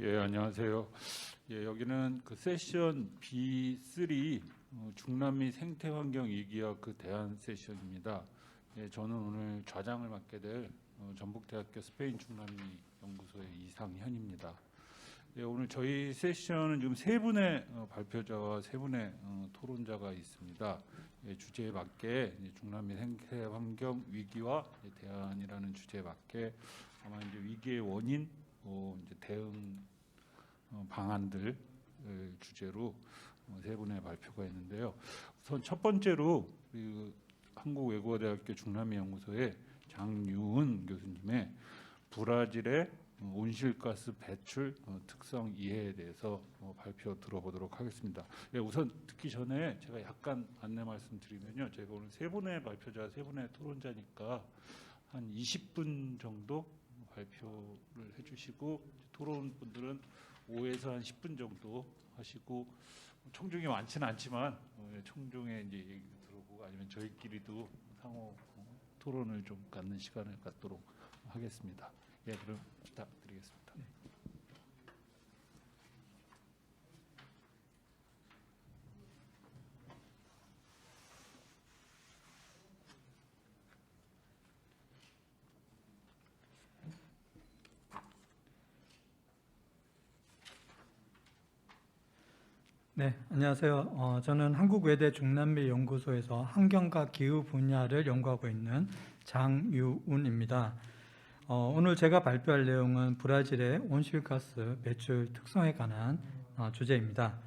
예, 안녕하세요. 예, 여기는 그 세션 B3 중남미 생태환경 위기와 그 대안 세션입니다. 예, 저는 오늘 좌장을 맡게 될 전북대학교 스페인 중남미 연구소의 이상현입니다. 예, 오늘 저희 세션은 지금 세 분의 발표자와 세 분의 토론자가 있습니다. 예, 주제에 맞게 중남미 생태환경 위기와 대안이라는 주제에 맞게 아마 이제 위기의 원인, 이제 대응 방안들 주제로 세 분의 발표가 있는데요. 우선 첫 번째로 한국외국어대학교 중남미연구소의 장유은 교수님의 브라질의 온실가스 배출 특성 이해에 대해서 발표 들어보도록 하겠습니다. 예, 우선 듣기 전에 제가 약간 안내 말씀드리면요, 제가 오늘 세 분의 발표자, 세 분의 토론자니까 한 20분 정도 발표를 해주시고 토론분들은 5에서 한 10분 정도 하시고 총중이 많지는 않지만 총중에 이제 얘기 들어보고 아니면 저희끼리도 상호 토론을 좀 갖는 시간을 갖도록 하겠습니다. 예, 그럼 부탁드리겠습니다. 네, 안녕하세요. 저는 한국외대 중남미 연구소에서 환경과 기후 분야를 연구하고 있는 장유운입니다. 오늘 제가 발표할 내용은 브라질의 온실가스 배출 특성에 관한 주제입니다.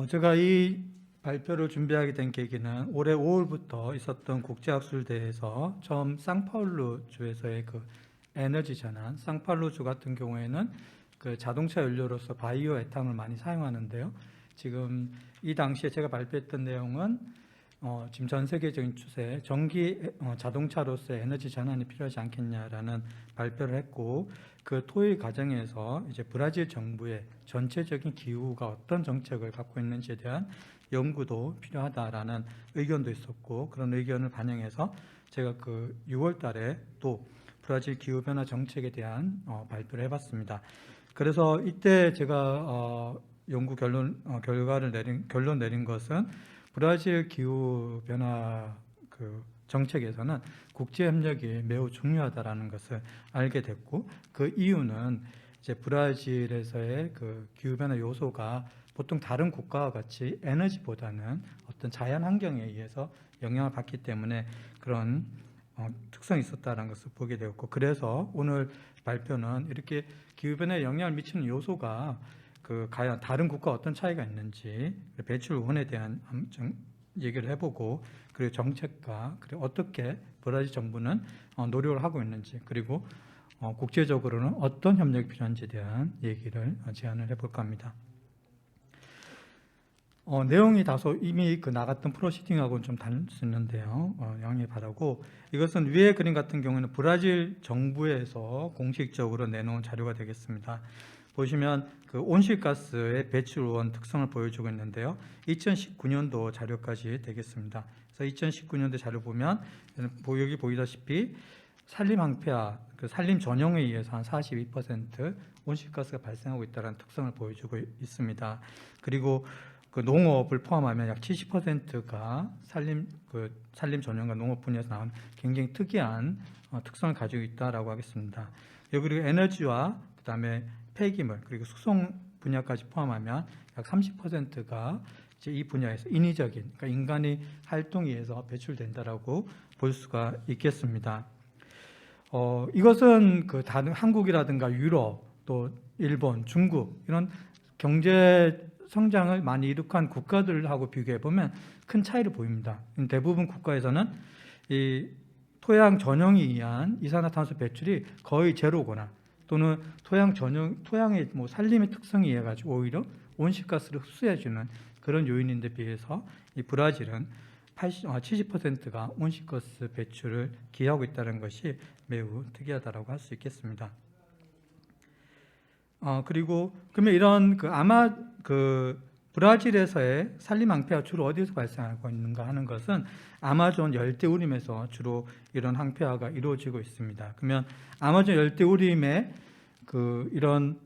제가 이 발표를 준비하게 된 계기는 올해 5월부터 있었던 국제학술대회에서 처음 상파울루 주에서의 그 에너지 전환, 상파울루 주 같은 경우에는 그 자동차 연료로서 바이오 에탄올 많이 사용하는데요. 지금 이 당시에 제가 발표했던 내용은 지금 전 세계적인 추세, 전기 자동차로서의 에너지 전환이 필요하지 않겠냐라는 발표를 했고, 그 토의 과정에서 이제 브라질 정부의 전체적인 기후가 어떤 정책을 갖고 있는지에 대한 연구도 필요하다라는 의견도 있었고, 그런 의견을 반영해서 제가 그 6월 달에 또 브라질 기후변화 정책에 대한 발표를 해봤습니다. 그래서 이때 제가 연구 결론 내린 것은 브라질 기후 변화 그 정책에서는 국제 협력이 매우 중요하다라는 것을 알게 됐고, 그 이유는 이제 브라질에서의 그 기후 변화 요소가 보통 다른 국가와 같이 에너지보다는 어떤 자연 환경에 의해서 영향을 받기 때문에 그런 특성이 있었다는 것을 보게 되었고, 그래서 오늘 발표는 이렇게 기후변화에 영향을 미치는 요소가 과연 다른 국가와 어떤 차이가 있는지, 배출 원에 대한 얘기를 해보고, 그리고 정책과 그리고 어떻게 브라질 정부는 노력을 하고 있는지, 그리고 국제적으로는 어떤 협력이 필요한지에 대한 얘기를 제안을 해볼까 합니다. 내용이 다소 이미 나갔던 프로시딩하고는 좀 다를 수 있는데요. 양해 바라고, 이것은 위의 그림 같은 경우는 브라질 정부에서 공식적으로 내놓은 자료가 되겠습니다. 보시면 그 온실가스의 배출원 특성을 보여주고 있는데요. 2019년도 자료까지 되겠습니다. 그래서 2019년도 자료 보면 여기 보이다시피 산림 항폐화, 그 산림 전용에 의해서 한 42% 온실가스가 발생하고 있다는 특성을 보여주고 있습니다. 그리고 그 농업을 포함하면 약 70%가 산림 전용과 농업 분야에서 나온 굉장히 특이한 특성을 가지고 있다라고 하겠습니다. 그리고 에너지와 그다음에 폐기물 그리고 수송 분야까지 포함하면 약 30%가 이제 이 분야에서 인위적인, 그러니까 인간의 활동에 의해서 배출된다라고 볼 수가 있겠습니다. 이것은 그 다른 한국이라든가 유럽, 또 일본, 중국 이런 경제 성장을 많이 이룩한 국가들하고 비교해 보면 큰 차이를 보입니다. 대부분 국가에서는 이 토양 전용에 의한 이산화탄소 배출이 거의 제로거나, 또는 토양의 산림의 특성에 의해 가지고 오히려 온실가스를 흡수해주는 그런 요인인데 비해서 이 브라질은 70%가 온실가스 배출을 기하고 있다는 것이 매우 특이하다라고 할 수 있겠습니다. 그리고 그러면 이런 브라질에서의 산림 항폐화 주로 어디서 발생하고 있는가 하는 것은 아마존 열대우림에서 주로 이런 항폐화가 이루어지고 있습니다. 그러면 아마존 열대우림의 이런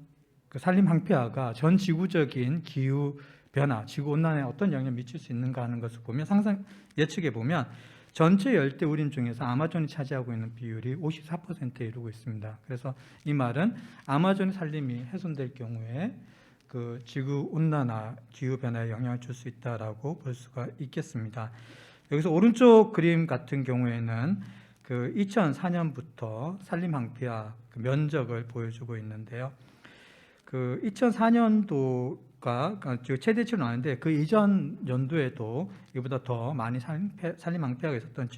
산림 항폐화가 전 지구적인 기후 변화, 지구 온난화에 어떤 영향을 미칠 수 있는가 하는 것을 보면 상상 예측해 보면 전체 열대우림 중에서 아마존이 차지하고 있는 비율이 54%에 이르고 있습니다. 그래서 이 말은 아마존 산림이 훼손될 경우에 그 지구 온난화, 기후 변화에 영향을 줄 수 있다라고 볼 수가 있겠습니다. 여기서 오른쪽 그림 같은 경우에는 그 2004년부터 산림 항폐화 그 면적을 보여주고 있는데요. 그 2004년도가 최대치로 나왔는데 그 이전 연도에도 이보다 더 많이 산림 항폐화가 있었던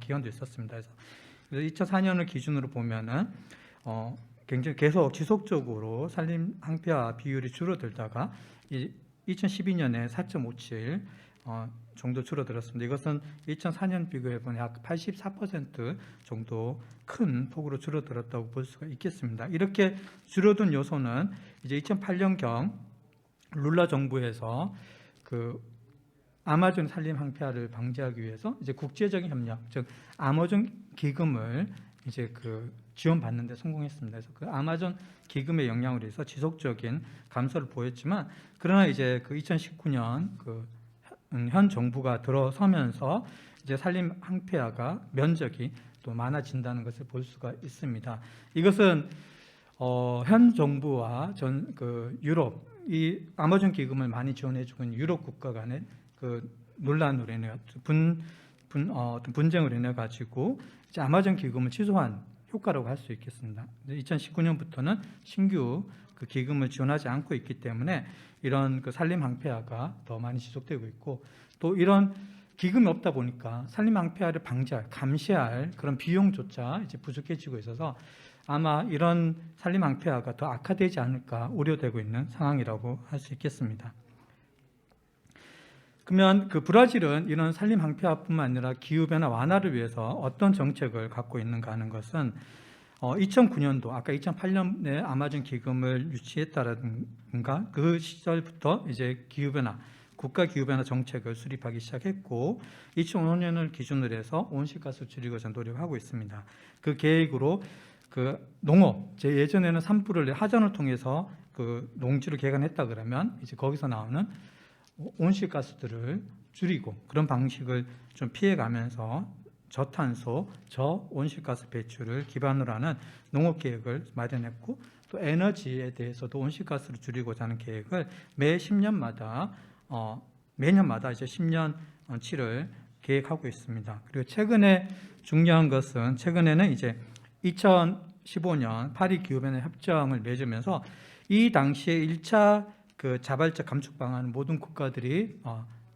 기간도 있었습니다. 그래서 2004년을 기준으로 보면은 굉장히 계속 지속적으로 산림 항폐화 비율이 줄어들다가 2012년에 4.57 정도 줄어들었습니다. 이것은 2004년 비교해 보면 약 84% 정도 큰 폭으로 줄어들었다고 볼 수가 있겠습니다. 이렇게 줄어든 요소는 이제 2008년경 룰라 정부에서 그 아마존 산림 항폐화를 방지하기 위해서 이제 국제적인 협력, 즉 아마존 기금을 이제 그 지원받는 데 성공했습니다. 그래서 그 아마존 기금의 영향으로 해서 지속적인 감소를 보였지만 그러나 이제 그 2019년 현 정부가 들어서면서 이제 산림 항폐화가 면적이 또 많아진다는 것을 볼 수가 있습니다. 이것은 현 정부와 유럽 이 아마존 기금을 많이 지원해주고 있는 유럽 국가 간의 그 논란으로 인해 분쟁으로 인해 가지고 이제 아마존 기금을 취소한 효과라고 할 수 있겠습니다. 2019년부터는 신규 그 기금을 지원하지 않고 있기 때문에 이런 그 산림 항폐화가 더 많이 지속되고 있고 또 이런 기금이 없다 보니까 산림 항폐화를 감시할 그런 비용조차 이제 부족해지고 있어서 아마 이런 산림 항폐화가 더 악화되지 않을까 우려되고 있는 상황이라고 할 수 있겠습니다. 그러면 그 브라질은 이런 산림 항폐화뿐만 아니라 기후변화 완화를 위해서 어떤 정책을 갖고 있는가 하는 것은 2009년도 아까 2008년에 아마존 기금을 유치했다라든가 그 시절부터 이제 국가 기후변화 정책을 수립하기 시작했고 2005년을 기준으로 해서 온실가스 줄이고자 노력하고 있습니다. 그 계획으로 그 농업, 예전에는 산불을 하전을 통해서 그 농지를 개간했다 그러면 이제 거기서 나오는 온실가스들을 줄이고 그런 방식을 좀 피해가면서 저탄소, 저온실가스 배출을 기반으로 하는 농업계획을 마련했고 또 에너지에 대해서도 온실가스를 줄이고자 하는 계획을 매 10년마다 매년마다 이제 10년치를 계획하고 있습니다. 그리고 최근에 중요한 것은 최근에는 이제 2015년 파리 기후변화 협정을 맺으면서 이 당시에 1차 그 자발적 감축 방안을 모든 국가들이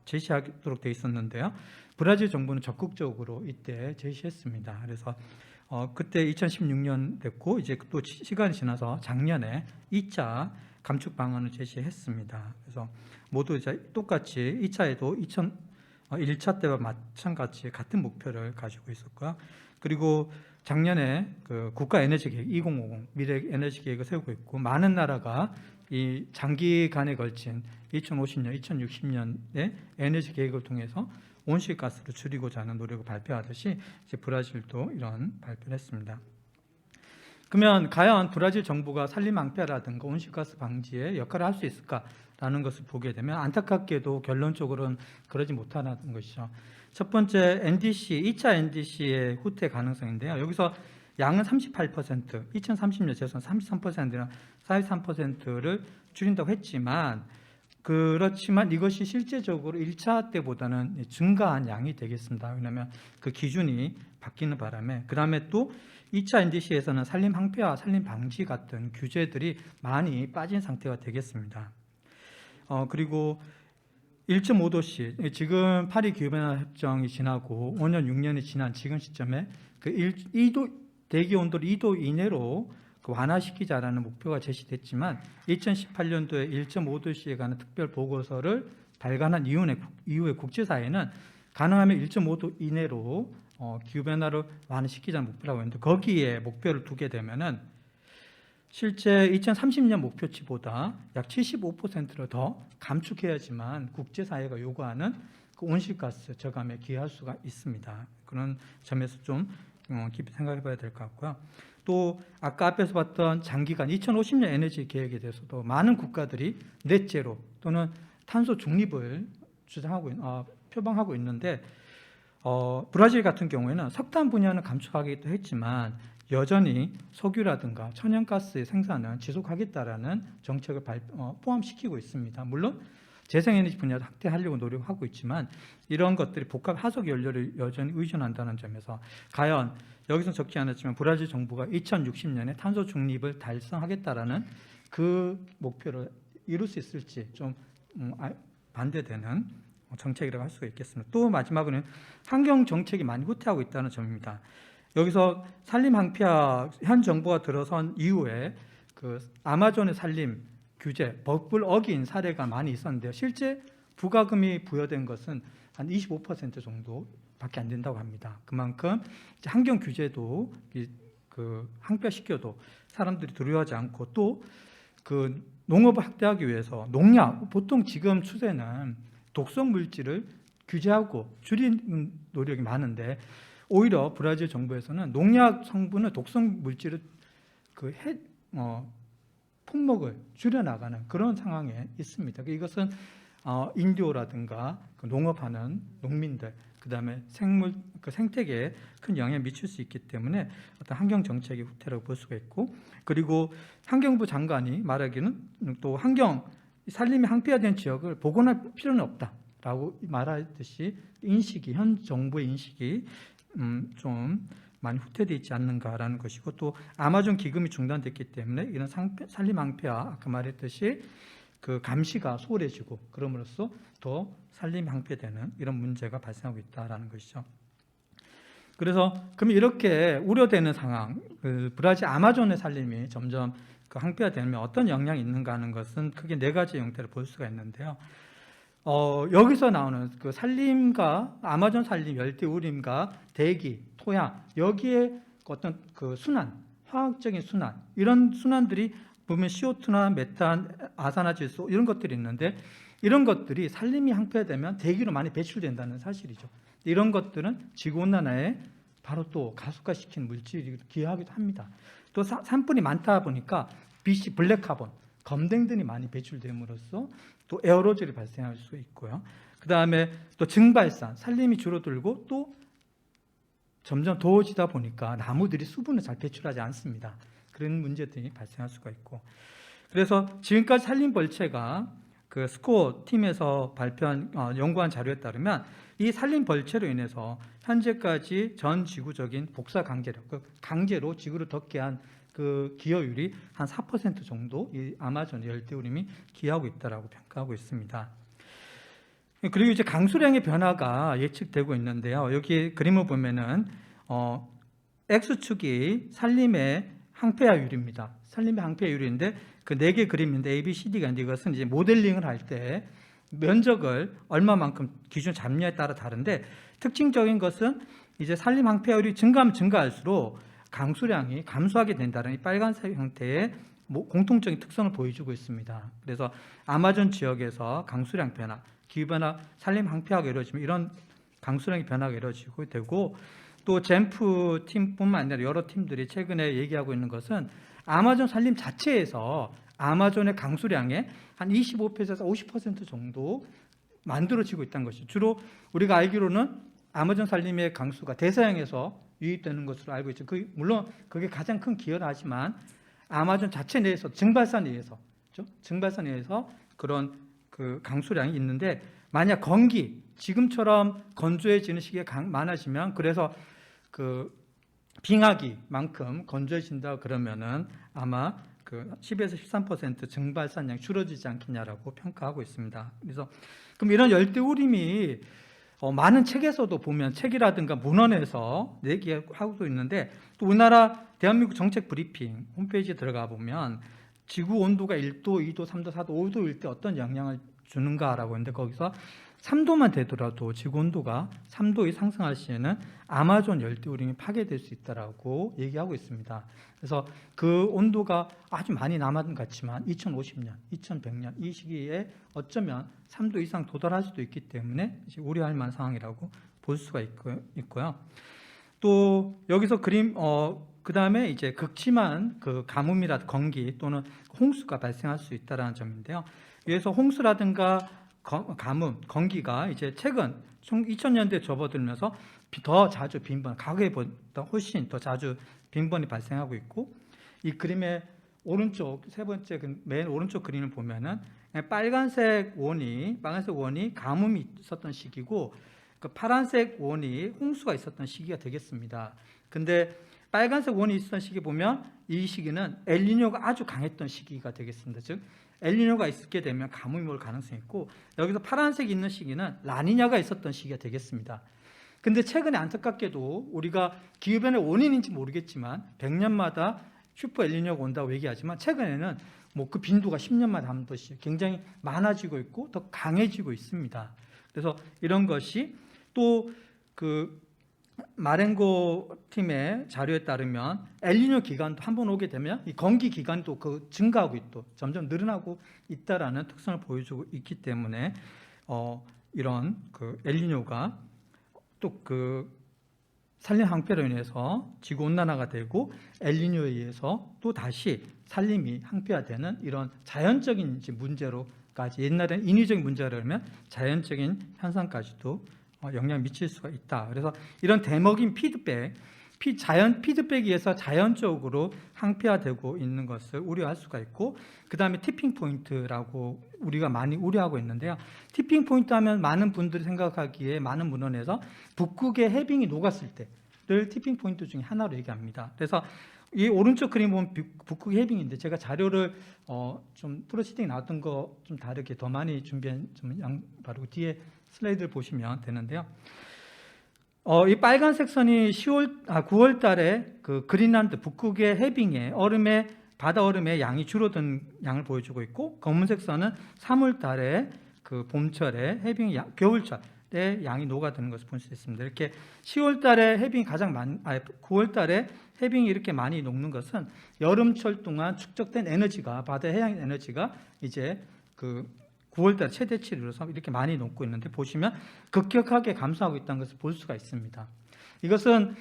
제시하도록 돼 있었는데요. 브라질 정부는 적극적으로 이때 제시했습니다. 그래서 그때 2016년 됐고 이제 또 시간이 지나서 작년에 2차 감축 방안을 제시했습니다. 그래서 모두 이제 똑같이 2차에도 1차 때와 마찬가지 같은 목표를 가지고 있었고요. 그리고 작년에 그 국가 에너지 계획 2050 미래 에너지 계획을 세우고 있고 많은 나라가 이 장기간에 걸친 2050년, 2060년의 에너지 계획을 통해서 온실가스를 줄이고자 하는 노력을 발표하듯이 이제 브라질도 이런 발표를 했습니다. 그러면 과연 브라질 정부가 산림 항폐화라든가 온실가스 방지에 역할을 할 수 있을까라는 것을 보게 되면 안타깝게도 결론적으로는 그러지 못하는 것이죠. 첫 번째 NDC, 2차 NDC의 후퇴 가능성인데요. 여기서 양은 38%, 2030년 재선 33%나 43%를 줄인다고 했지만 그렇지만 이것이 실제적으로 1차 때보다는 증가한 양이 되겠습니다. 왜냐하면 그 기준이 바뀌는 바람에 그 다음에 또 2차 NDC에서는 산림 항폐화, 산림 방지 같은 규제들이 많이 빠진 상태가 되겠습니다. 그리고 1.5도씨 지금 파리 기후변화 협정이 지나고 5년, 6년이 지난 지금 시점에 그 2도 대기 온도를 2도 이내로 완화시키자라는 목표가 제시됐지만 2018년도에 1.5도씨에 관한 특별 보고서를 발간한 이후에 국제사회는 가능하면 1.5도 이내로 기후변화를 완화시키자는 목표라고 했는데 거기에 목표를 두게 되면은 실제 2030년 목표치보다 약 75%를 더 감축해야지만 국제사회가 요구하는 그 온실가스 저감에 기여할 수가 있습니다. 그런 점에서 좀 깊이 생각해 봐야 될 것 같고요. 또 아까 앞에서 봤던 장기간 2050년 에너지 계획에 대해서도 많은 국가들이 넷제로 또는 탄소 중립을 표방하고 있는데 브라질 같은 경우에는 석탄 분야는 감축하기도 했지만 여전히 석유라든가 천연가스의 생산은 지속하겠다라는 정책을 포함시키고 있습니다. 물론 재생에너지 분야도 확대하려고 노력하고 있지만 이런 것들이 복합 화석 연료를 여전히 의존한다는 점에서 과연 여기서 적지 않았지만 브라질 정부가 2060년에 탄소 중립을 달성하겠다라는 그 목표를 이룰 수 있을지 좀 반대되는 정책이라고 할 수가 있겠습니다. 또 마지막으로는 환경 정책이 많이 후퇴하고 있다는 점입니다. 여기서 산림 항폐화 현 정부가 들어선 이후에 그 아마존의 산림 규제 법을 어긴 사례가 많이 있었는데요. 실제 부가금이 부여된 것은 한 25% 정도밖에 안 된다고 합니다. 그만큼 이제 환경 규제도 그 항폐시켜도 사람들이 두려워하지 않고 또 그 농업을 확대하기 위해서 농약 보통 지금 추세는 독성 물질을 규제하고 줄이는 노력이 많은데 오히려 브라질 정부에서는 농약 성분을 독성 물질을 품목을 줄여나가는 그런 상황에 있습니다. 이것은 인디오라든가 농업하는 농민들, 그다음에 생태계에 큰 영향을 미칠 수 있기 때문에 어떤 환경 정책의 후퇴라고 볼 수가 있고, 그리고 환경부 장관이 말하기는 또 산림이 항폐화된 지역을 복원할 필요는 없다라고 말하듯이 현 정부의 인식이 좀 많이 후퇴되어 있지 않는가라는 것이고, 또 아마존 기금이 중단됐기 때문에 이런 산림 항폐화 아까 말했듯이 그 감시가 소홀해지고 그럼으로써 더 산림 항폐되는 이런 문제가 발생하고 있다라는 것이죠. 그래서 그럼 이렇게 우려되는 상황, 그 브라질 아마존의 산림이 점점 그 항폐화되면 어떤 영향이 있는가 하는 것은 크게 네 가지 형태를 볼 수가 있는데요. 여기서 나오는 그 산림과 아마존 산림, 열대우림과 대기, 토양, 여기에 어떤 그 화학적인 순환, 이런 순환들이 보면 CO2나 메탄, 아산화질소 이런 것들이 있는데 이런 것들이 산림이 항폐되면 대기로 많이 배출된다는 사실이죠. 이런 것들은 지구온난화에 바로 또 가속화시키는 물질이 기여하기도 합니다. 또 산불이 많다 보니까 빛이 블랙카본, 검댕들이 많이 배출됨으로써 또 에어로졸이 발생할 수 있고요. 그 다음에 또 증발산, 산림이 줄어들고 또 점점 더워지다 보니까 나무들이 수분을 잘 배출하지 않습니다. 그런 문제들이 발생할 수가 있고, 그래서 지금까지 산림 벌채가 그 스코어 팀에서 연구한 자료에 따르면 이 산림 벌채로 인해서 현재까지 전 지구적인 복사 강제력, 강제로 지구를 덮게 한 그 기여율이 한 4% 정도 이 아마존 열대우림이 기여하고 있다라고 평가하고 있습니다. 그리고 이제 강수량의 변화가 예측되고 있는데요. 여기 그림을 보면은 X축이 산림의 항폐화율입니다. 산림의 항폐율인데 그 4개 그림인데 A, B, C, D가 있는데 이것은 이제 모델링을 할 때 면적을 얼마만큼 기준 잡냐에 따라 다른데 특징적인 것은 이제 산림 항폐율이 증가하면 증가할수록 강수량이 감소하게 된다는 이 빨간색 형태의 공통적인 특성을 보여주고 있습니다. 그래서 아마존 지역에서 강수량 변화, 기후변화, 산림 항폐화가 이루어지면 이런 강수량의 변화가 이루어지고 되고, 또 젠프 팀뿐만 아니라 여러 팀들이 최근에 얘기하고 있는 것은 아마존 산림 자체에서 아마존의 강수량의 한 25%에서 50% 정도 만들어지고 있다는 것이죠. 주로 우리가 알기로는 아마존 산림의 강수가 대서양에서 유입되는 것으로 알고 있죠. 물론 그게 가장 큰 기여를 하지만 아마존 자체 내에서 증발산에 의해서 그런 그 강수량이 있는데, 만약 지금처럼 건조해지는 시기가 많아지면 그래서 그 빙하기만큼 건조해진다 그러면은 아마 그 10에서 13% 증발산량이 줄어들지 않겠냐라고 평가하고 있습니다. 그래서 그럼 이런 열대우림이 많은 책에서도 보면 책이라든가 문헌에서 얘기하고 있는데, 또 우리나라 대한민국 정책 브리핑 홈페이지에 들어가 보면 지구 온도가 1도, 2도, 3도, 4도, 5도일 때 어떤 영향을 주는가라고 했는데 거기서 3도만 되더라도 지구 온도가 3도 이상 상승할 시에는 아마존 열대우림이 파괴될 수 있다라고 얘기하고 있습니다. 그래서 그 온도가 아주 많이 남은 것 같지만 2050년, 2100년 이 시기에 어쩌면 3도 이상 도달할 수도 있기 때문에 우려할 만한 상황이라고 볼 수가 있고요. 또 여기서 그림 그다음에 이제 극심한 그 가뭄이라 건기 또는 홍수가 발생할 수 있다라는 점인데요. 여기서 홍수라든가 가뭄, 건기가 이제 최근 2000년대 접어들면서 더 자주 빈번, 과거에보다 훨씬 더 자주 빈번이 발생하고 있고, 이 그림의 오른쪽 세 번째 맨 오른쪽 그림을 보면은 빨간색 원이 가뭄이 있었던 시기고, 그 파란색 원이 홍수가 있었던 시기가 되겠습니다. 근데 빨간색 원이 있었던 시기 보면 이 시기는 엘니뇨가 아주 강했던 시기가 되겠습니다. 즉 엘니뇨가 있게 되면 가뭄이 올 가능성이 있고, 여기서 파란색이 있는 시기는 라니냐가 있었던 시기가 되겠습니다. 근데 최근에 안타깝게도 우리가 기후변화의 원인인지 모르겠지만 100년마다 슈퍼 엘니뇨가 온다고 얘기하지만 최근에는 뭐 그 빈도가 10년마다 한 번씩 굉장히 많아지고 있고 더 강해지고 있습니다. 그래서 이런 것이 또 그 마렌고 팀의 자료에 따르면 엘니뇨 기간도 한번 오게 되면 이 건기 기간도 그 증가하고 있고 점점 늘어나고 있다라는 특성을 보여주고 있기 때문에 이런 그 엘니뇨가 또 그 산림 항폐로 인해서 지구 온난화가 되고 엘니뇨에 의해서 또 다시 산림이 항폐화되는 이런 자연적인 문제로까지, 옛날에는 인위적인 문제라 그러면 자연적인 현상까지도 영향을 미칠 수가 있다. 그래서 이런 대먹인 자연 피드백에 의해서 자연적으로 항폐화되고 있는 것을 우려할 수가 있고, 그 다음에 티핑 포인트라고 우리가 많이 우려하고 있는데요. 티핑 포인트 하면 많은 분들이 생각하기에 많은 문헌에서 북극의 해빙이 녹았을 때를 티핑 포인트 중에 하나로 얘기합니다. 그래서 이 오른쪽 그림 보면 북극의 해빙인데, 제가 자료를 좀 프로시딩 나왔던 거 좀 다르게 더 많이 준비한 점 바로 뒤에 슬라이드를 보시면 되는데요. 이 빨간색 선이 9월 달에 그 그린란드 북극의 해빙에 바다 얼음의 양이 줄어든 양을 보여주고 있고, 검은색 선은 3월 달에 그 봄철에 겨울철에 양이 녹아드는 것을 볼 수 있습니다. 이렇게 10월 달에 해빙이 9월 달에 해빙이 이렇게 많이 녹는 것은 여름철 동안 축적된 에너지가, 바다의 해양 에너지가 이제 그 9월달 최대치를 이뤄서 이렇게 많이 녹고 있는데, 보시면 급격하게 감소하고 있다는 것을 볼 수가 있습니다. 이것은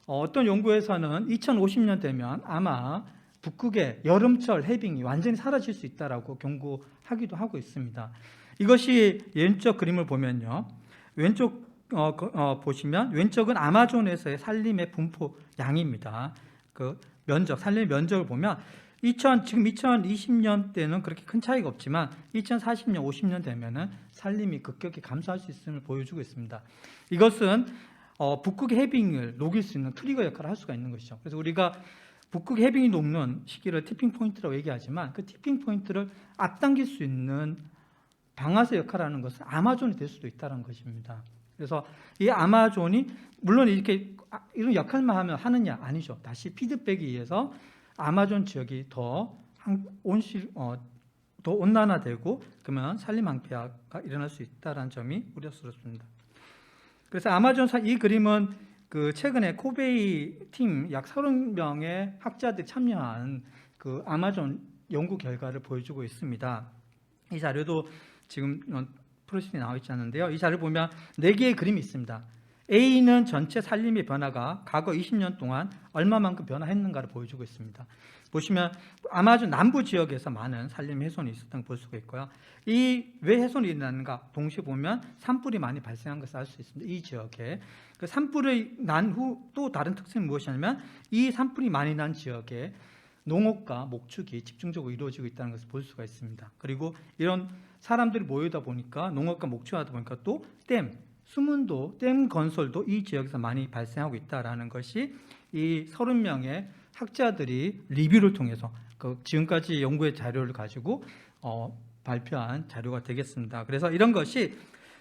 어떤 연구에서는 2050년 되면 아마 북극의 여름철 해빙이 완전히 사라질 수 있다라고 경고하기도 하고 있습니다. 이것이 왼쪽 그림을 보면요, 왼쪽 보시면 왼쪽은 아마존에서의 산림의 분포 양입니다. 그 산림 면적을 보면 지금 2020년 때는 그렇게 큰 차이가 없지만 2040년, 50년 되면은 산림이 급격히 감소할 수 있음을 보여주고 있습니다. 이것은 북극 해빙을 녹일 수 있는 트리거 역할을 할 수가 있는 것이죠. 그래서 우리가 북극 해빙이 녹는 시기를 티핑 포인트라고 얘기하지만, 그 티핑 포인트를 앞당길 수 있는 방아쇠 역할을 하는 것은 아마존이 될 수도 있다는 것입니다. 그래서 이 아마존이 물론 이렇게 이런 역할만 하느냐, 아니죠. 다시 피드백에 의해서 아마존 지역이 더 온난화되고 그러면 산림 항폐화가 일어날 수 있다는 점이 우려스럽습니다. 그래서 이 그림은 그 최근에 코베이 팀 약 30명의 학자들이 참여한 그 아마존 연구 결과를 보여주고 있습니다. 이 자료도 지금 프로시에 나와 있지 않는데요. 이 자료를 보면 4개의 그림이 있습니다. A는 전체 산림의 변화가 과거 20년 동안 얼마만큼 변화했는가를 보여주고 있습니다. 보시면 아마존 남부 지역에서 많은 산림 훼손이 있었던 걸 볼 수가 있고요. 왜 훼손이 일어나는가 동시에 보면 산불이 많이 발생한 것을 알 수 있습니다. 이 지역에. 그 산불이 난 후 또 다른 특징은 무엇이냐면, 이 산불이 많이 난 지역에 농업과 목축이 집중적으로 이루어지고 있다는 것을 볼 수가 있습니다. 그리고 이런 사람들이 모이다 보니까, 농업과 목축하다 보니까 또 댐 건설도 이 지역에서 많이 발생하고 있다는 것이 이 30명의 학자들이 리뷰를 통해서 지금까지 연구의 자료를 가지고 발표한 자료가 되겠습니다. 그래서 이런 것이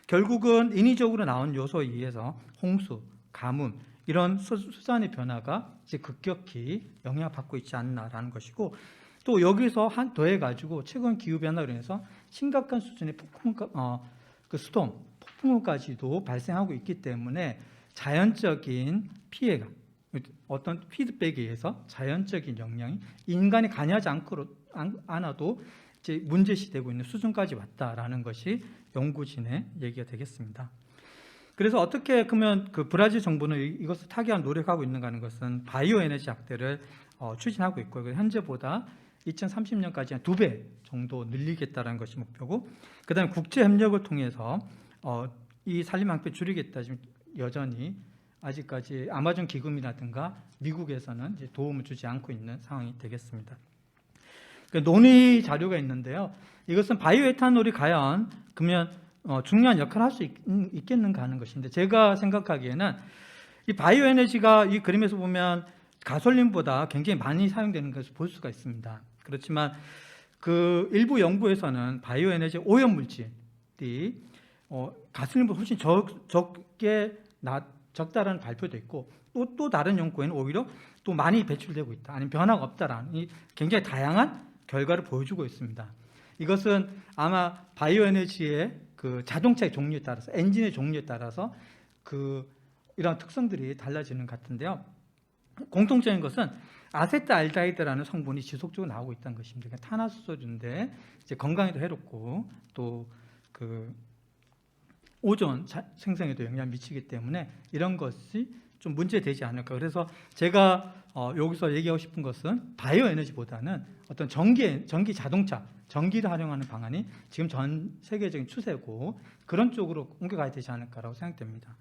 결국은 인위적으로 나온 요소에 의해서 홍수, 가뭄 이런 수산의 변화가 이제 급격히 영향받고 있지 않나라는 것이고, 또 여기서 더해가지고 최근 기후 변화로 인해서 심각한 수준의 폭풍우까지도 발생하고 있기 때문에 자연적인 피해가, 어떤 피드백에 의해서 자연적인 영향이 인간이 관여하지 않아도 이제 문제시되고 있는 수준까지 왔다라는 것이 연구진의 얘기가 되겠습니다. 그래서 어떻게 그러면 그 브라질 정부는 이것을 타개하는 노력하고 있는가 하는 것은 바이오 에너지 확대를 추진하고 있고 현재보다 2030년까지 한 2배 정도 늘리겠다는 것이 목표고, 그다음에 국제 협력을 통해서 이 산림 방패 줄이겠다. 지금 여전히 아직까지 아마존 기금이라든가 미국에서는 이제 도움을 주지 않고 있는 상황이 되겠습니다. 논의 자료가 있는데요. 이것은 바이오에탄올이 과연 그러면 중요한 역할을 할 수 있겠는가 하는 것인데, 제가 생각하기에는 이 바이오 에너지가 이 그림에서 보면 가솔린보다 굉장히 많이 사용되는 것을 볼 수가 있습니다. 그렇지만 그 일부 연구에서는 바이오 에너지 오염 물질이 가솔린보다 훨씬 적다라는 발표도 있고, 또 다른 연구에는 오히려 또 많이 배출되고 있다, 아니면 변화가 없다라는 이 굉장히 다양한 결과를 보여주고 있습니다. 이것은 아마 바이오 에너지의 그 자동차의 종류에 따라서, 엔진의 종류에 따라서 이런 특성들이 달라지는 것 같은데요. 공통적인 것은 아세트알데히드라는 성분이 지속적으로 나오고 있다는 것입니다. 그러니까 탄화수소인데 이제 건강에도 해롭고 또 그 오존 생성에도 영향을 미치기 때문에 이런 것이 좀 문제되지 않을까. 그래서 제가 여기서 얘기하고 싶은 것은 바이오 에너지보다는 어떤 전기 자동차, 전기를 활용하는 방안이 지금 전 세계적인 추세고, 그런 쪽으로 옮겨가야 되지 않을까라고 생각됩니다.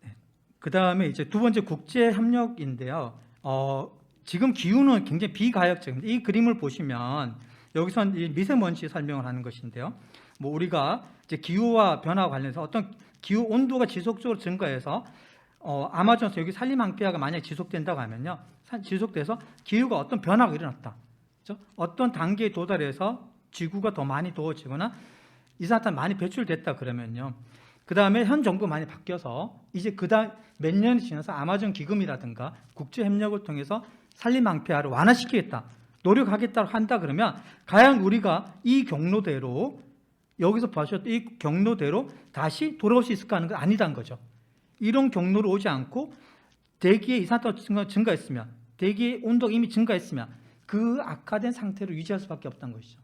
네. 그 다음에 이제 두 번째 국제 협력인데요. 지금 기후는 굉장히 비가역적입니다. 이 그림을 보시면 여기선 이 미세먼지 설명을 하는 것인데요. 뭐 우리가 이제 기후와 변화와 관련해서 어떤 기후 온도가 지속적으로 증가해서 아마존에서 여기 산림 황폐화가 만약 지속된다고 하면요, 지속돼서 기후가 어떤 변화가 일어났다, 그렇죠? 어떤 단계에 도달해서 지구가 더 많이 더워지거나 이산화탄 많이 배출됐다 그러면요, 그 다음에 현 정부 많이 바뀌어서 이제 그다음 몇 년이 지나서 아마존 기금이라든가 국제 협력을 통해서 산림 황폐화를 완화시키겠다, 노력하겠다고 한다 그러면 과연 우리가 이 경로대로, 여기서 보셨던 이 경로대로 다시 돌아올 수 있을까 하는 건 아니다는 거죠. 이런 경로로 오지 않고 대기의 이산화탄소 증가했으면, 대기의 온도가 이미 증가했으면 그 악화된 상태로 유지할 수밖에 없다는 것이죠.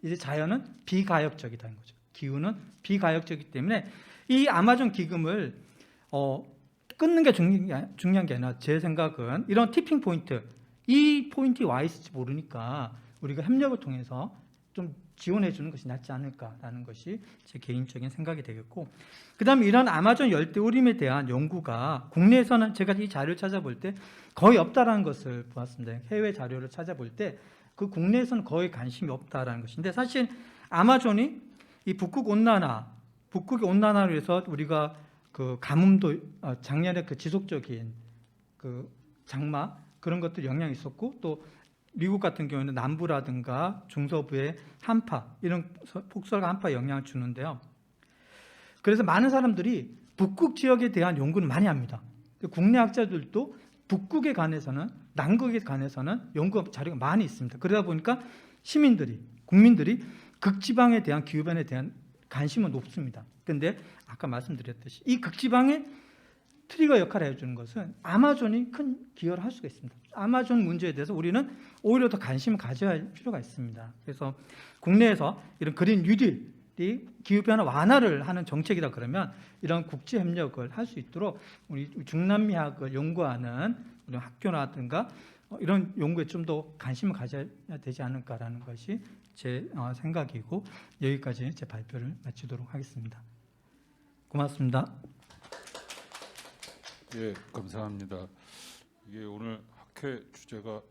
이제 자연은 비가역적이다는 거죠. 기후는 비가역적이기 때문에 이 아마존 기금을 끊는 게 중요한 게 아니라, 제 생각은 이런 티핑 포인트, 이 포인트에 와 있을지 모르니까 우리가 협력을 통해서 좀 지원해 주는 것이 낫지 않을까라는 것이 제 개인적인 생각이 되겠고, 그 다음에 이런 아마존 열대우림에 대한 연구가 국내에서는 제가 이 자료를 찾아볼 때 거의 없다라는 것을 보았습니다. 해외 자료를 찾아볼 때 그 국내에서는 거의 관심이 없다라는 것인데, 사실 아마존이 이 북극의 온난화로 해서 우리가 그 가뭄도 작년에 그 지속적인 그 장마 그런 것들 영향이 있었고, 또 미국 같은 경우에는 남부라든가 중서부의 한파, 이런 폭설과 한파 영향을 주는데요. 그래서 많은 사람들이 북극 지역에 대한 연구는 많이 합니다. 국내 학자들도 북극에 관해서는, 남극에 관해서는 연구 자료가 많이 있습니다. 그러다 보니까 국민들이 극지방에 대한 기후변화에 대한 관심은 높습니다. 그런데 아까 말씀드렸듯이 이 극지방의 트리거 역할을 해주는 것은 아마존이 큰 기여를 할 수가 있습니다. 아마존 문제에 대해서 우리는 오히려 더 관심을 가져야 할 필요가 있습니다. 그래서 국내에서 이런 그린 뉴딜이 기후변화 완화를 하는 정책이다 그러면 이런 국제 협력을 할 수 있도록 우리 중남미학을 연구하는 이런 학교라든가 이런 연구에 좀 더 관심을 가져야 되지 않을까라는 것이 제 생각이고, 여기까지 제 발표를 마치도록 하겠습니다. 고맙습니다. 예, 감사합니다. 이게 오늘 학회 주제가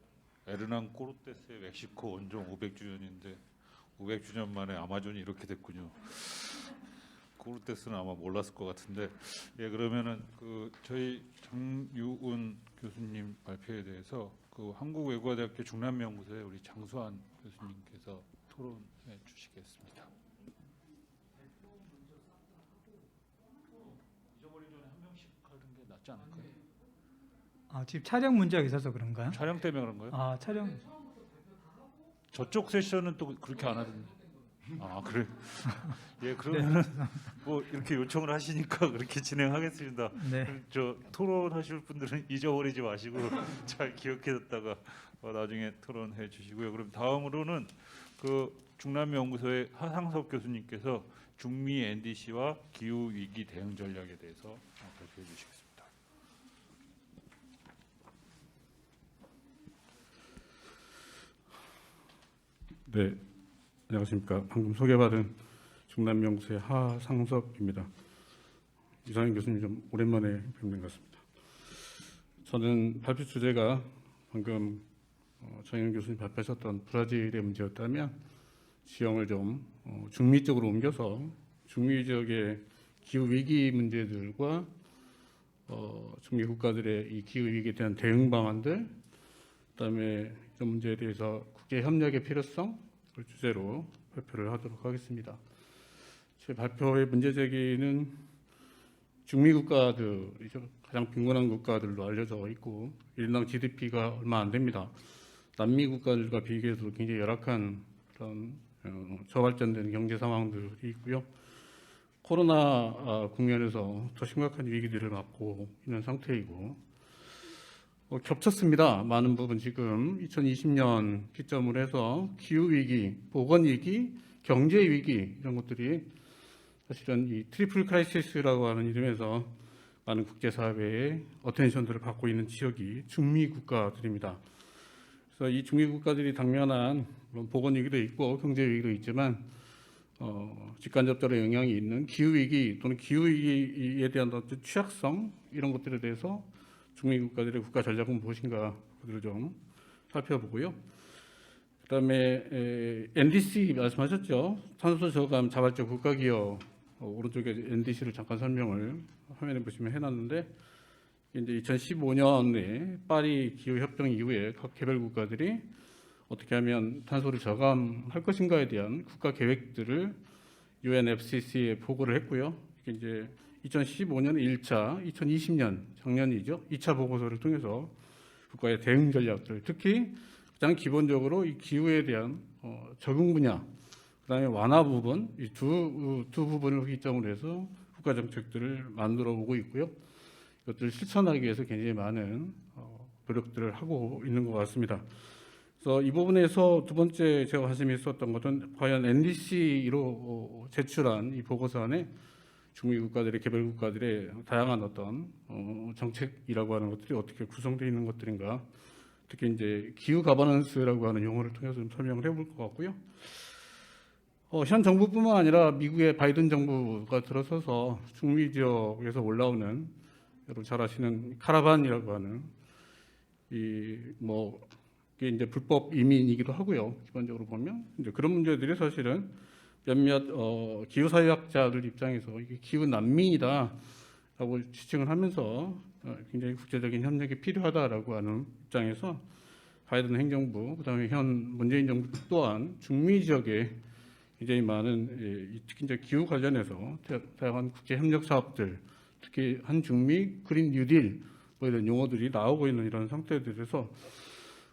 에르난 코르테스의 멕시코 원정 500주년인데 500주년 만에 아마존이 이렇게 됐군요. 코르테스는 아마 몰랐을 것 같은데, 예, 그러면은 그 저희 장유은 교수님 발표에 대해서 그 한국외국어대학교 중남미연구소의 우리 장수환 교수님께서 토론해 주시겠습니다. 잊어버리기 전에 한 명씩 하는 게 낫지 않을까요? 지금 촬영 문제가 있어서 그런가요? 촬영 때문에 그런 거예요? 촬영. 저쪽 세션은 또 그렇게 안 하던데. 그래. 예, 그러면은 뭐 이렇게 요청을 하시니까 그렇게 진행하겠습니다. 네. 저 토론하실 분들은 잊어버리지 마시고 잘 기억해뒀다가 나중에 토론해 주시고요. 그럼 다음으로는 그 중남미 연구소의 하상섭 교수님께서 중미 NDC와 기후 위기 대응 전략에 대해서 발표해 주시겠습니다. 네, 안녕하십니까. 방금 소개받은 중남연구소의 하상석입니다. 이상현 교수님 좀 오랜만에 뵙는 것 같습니다. 저는 발표 주제가 방금 정현 교수님 발표하셨던 브라질의 문제였다면 지형을 좀 중미 쪽으로 옮겨서 중미 지역의 기후 위기 문제들과 중미 국가들의 이 기후 위기에 대한 대응 방안들, 그다음에 이런 문제에 대해서 국제 협력의 필요성을 주제로 발표를 하도록 하겠습니다. 제 발표의 문제 제기는 중미 국가들이죠. 가장 빈곤한 국가들로 알려져 있고 인당 GDP가 얼마 안 됩니다. 남미 국가들과 비교해서 굉장히 열악한 그런 저발전된 경제 상황들이 있고요. 코로나 국면에서 더 심각한 위기들을 맞고 있는 상태이고 겹쳤습니다. 많은 부분 지금 2020년 기점으로 해서 기후 위기, 보건 위기, 경제 위기 이런 것들이 사실은 이 트리플 크라이시스라고 하는 이름에서 많은 국제사회의 어텐션들을 받고 있는 지역이 중미 국가들입니다. 그래서 이 중미 국가들이 당면한 보건 위기도 있고 경제 위기도 있지만 직간접적으로 영향이 있는 기후 위기 또는 기후 위기에 대한 어떤 취약성 이런 것들에 대해서 중미 국가들의 국가 전략은 무엇인가 그들을 좀 살펴보고요. 그다음에 NDC 말씀하셨죠. 탄소 저감 자발적 국가 기업 오른쪽에 NDC를 잠깐 설명을 화면에 보시면 해놨는데 이제 2015년에 파리 기후 협정 이후에 각 개별 국가들이 어떻게 하면 탄소를 저감할 것인가에 대한 국가 계획들을 UNFCC에 보고를 했고요. 이게 이제 2015년 1차, 2020년 작년이죠. 2차 보고서를 통해서 국가의 대응 전략들, 특히 가장 기본적으로 이 기후에 대한 적응 분야, 그다음에 완화 부분, 이 두 부분을 기점으로 해서 국가 정책들을 만들어 보고 있고요. 이것들을 실천하기 위해서 굉장히 많은 노력들을 하고 있는 것 같습니다. 그래서 이 부분에서 두 번째 제가 관심이 있었던 것은 과연 NDC로 제출한 이 보고서 안에 중미 국가들의 개별 국가들의 다양한 어떤 정책이라고 하는 것들이 어떻게 구성되어 있는 것들인가, 특히 이제 기후 가버넌스라고 하는 용어를 통해서 좀 설명을 해볼 것 같고요. 현 정부뿐만 아니라 미국의 바이든 정부가 들어서서 중미 지역에서 올라오는 여러분 잘 아시는 카라반이라고 하는 이게 이제 불법 이민이기도 하고요. 기본적으로 보면 이제 그런 문제들이 사실은 몇몇 기후 사회학자들 입장에서 이게 기후 난민이다라고 지칭을 하면서 굉장히 국제적인 협력이 필요하다라고 하는 입장에서 바이든 행정부, 그다음에 현 문재인 정부 또한 중미 지역에 굉장히 많은 특히 이제 기후 관련해서 다양한 국제 협력 사업들, 특히 한중미 그린 뉴딜 뭐 이런 용어들이 나오고 있는 이런 상태들에서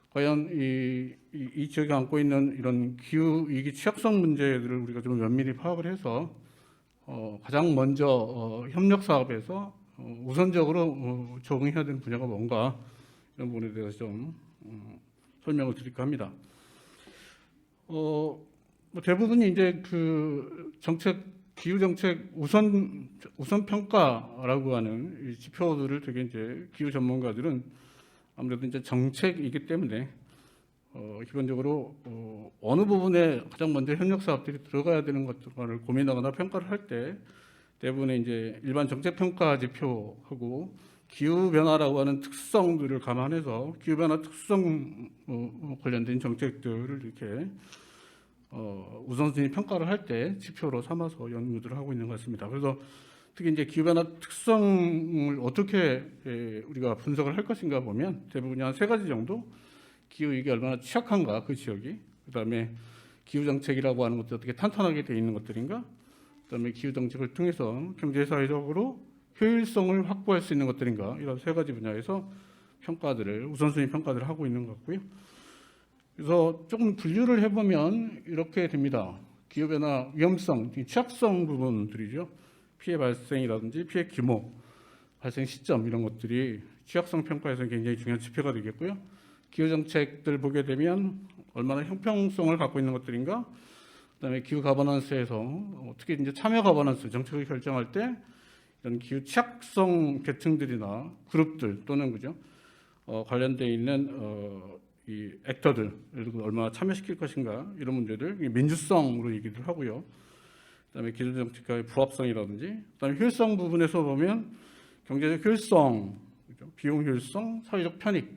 과연 이 지역에 안고 있는 이런 기후 위기 취약성 문제들을 우리가 좀 면밀히 파악을 해서 가장 먼저 협력 사업에서 우선적으로 적응해야 되는 분야가 뭔가 이런 부분에 대해서 좀 설명을 드릴까 합니다. 대부분이 이제 그 기후 정책 우선 평가라고 하는 이 지표들을 되게 이제 기후 전문가들은 아무래도 이제 정책이기 때문에 기본적으로 어느 부분에 가장 먼저 협력 사업들이 들어가야 되는 것들을 고민하거나 평가를 할 때 대부분의 이제 일반 정책 평가 지표하고 기후 변화라고 하는 특성들을 감안해서 기후 변화 특성 관련된 정책들을 이렇게 우선순위 평가를 할 때 지표로 삼아서 연구들을 하고 있는 것 같습니다. 그래서 특히 이제 기후 변화 특성을 어떻게 우리가 분석을 할 것인가 보면 대부분이 한 3가지 정도, 기후 위기에 얼마나 취약한가 그 지역이, 그다음에 기후 정책이라고 하는 것도 어떻게 탄탄하게 되어 있는 것들인가, 그다음에 기후 정책을 통해서 경제 사회적으로 효율성을 확보할 수 있는 것들인가, 이런 3가지 분야에서 평가들을 우선순위 평가들을 하고 있는 것 같고요. 그래서 조금 분류를 해보면 이렇게 됩니다. 기후 변화 위험성, 취약성 부분들이죠. 피해 발생이라든지 피해 규모, 발생 시점 이런 것들이 취약성 평가에서 굉장히 중요한 지표가 되겠고요. 기후 정책들 보게 되면 얼마나 형평성을 갖고 있는 것들인가, 그다음에 기후 가버넌스에서 특히 이제 참여 가버넌스 정책을 결정할 때 이런 기후 취약성 계층들이나 그룹들 또는 그죠 관련돼 있는 이 액터들 예를 들어 얼마나 참여시킬 것인가 이런 문제들 민주성으로 얘기를 하고요. 그다음에 기존 정책과의 부합성이라든지 그다음에 효율성 부분에서 보면 경제적 효율성, 그죠? 비용 효율성, 사회적 편익,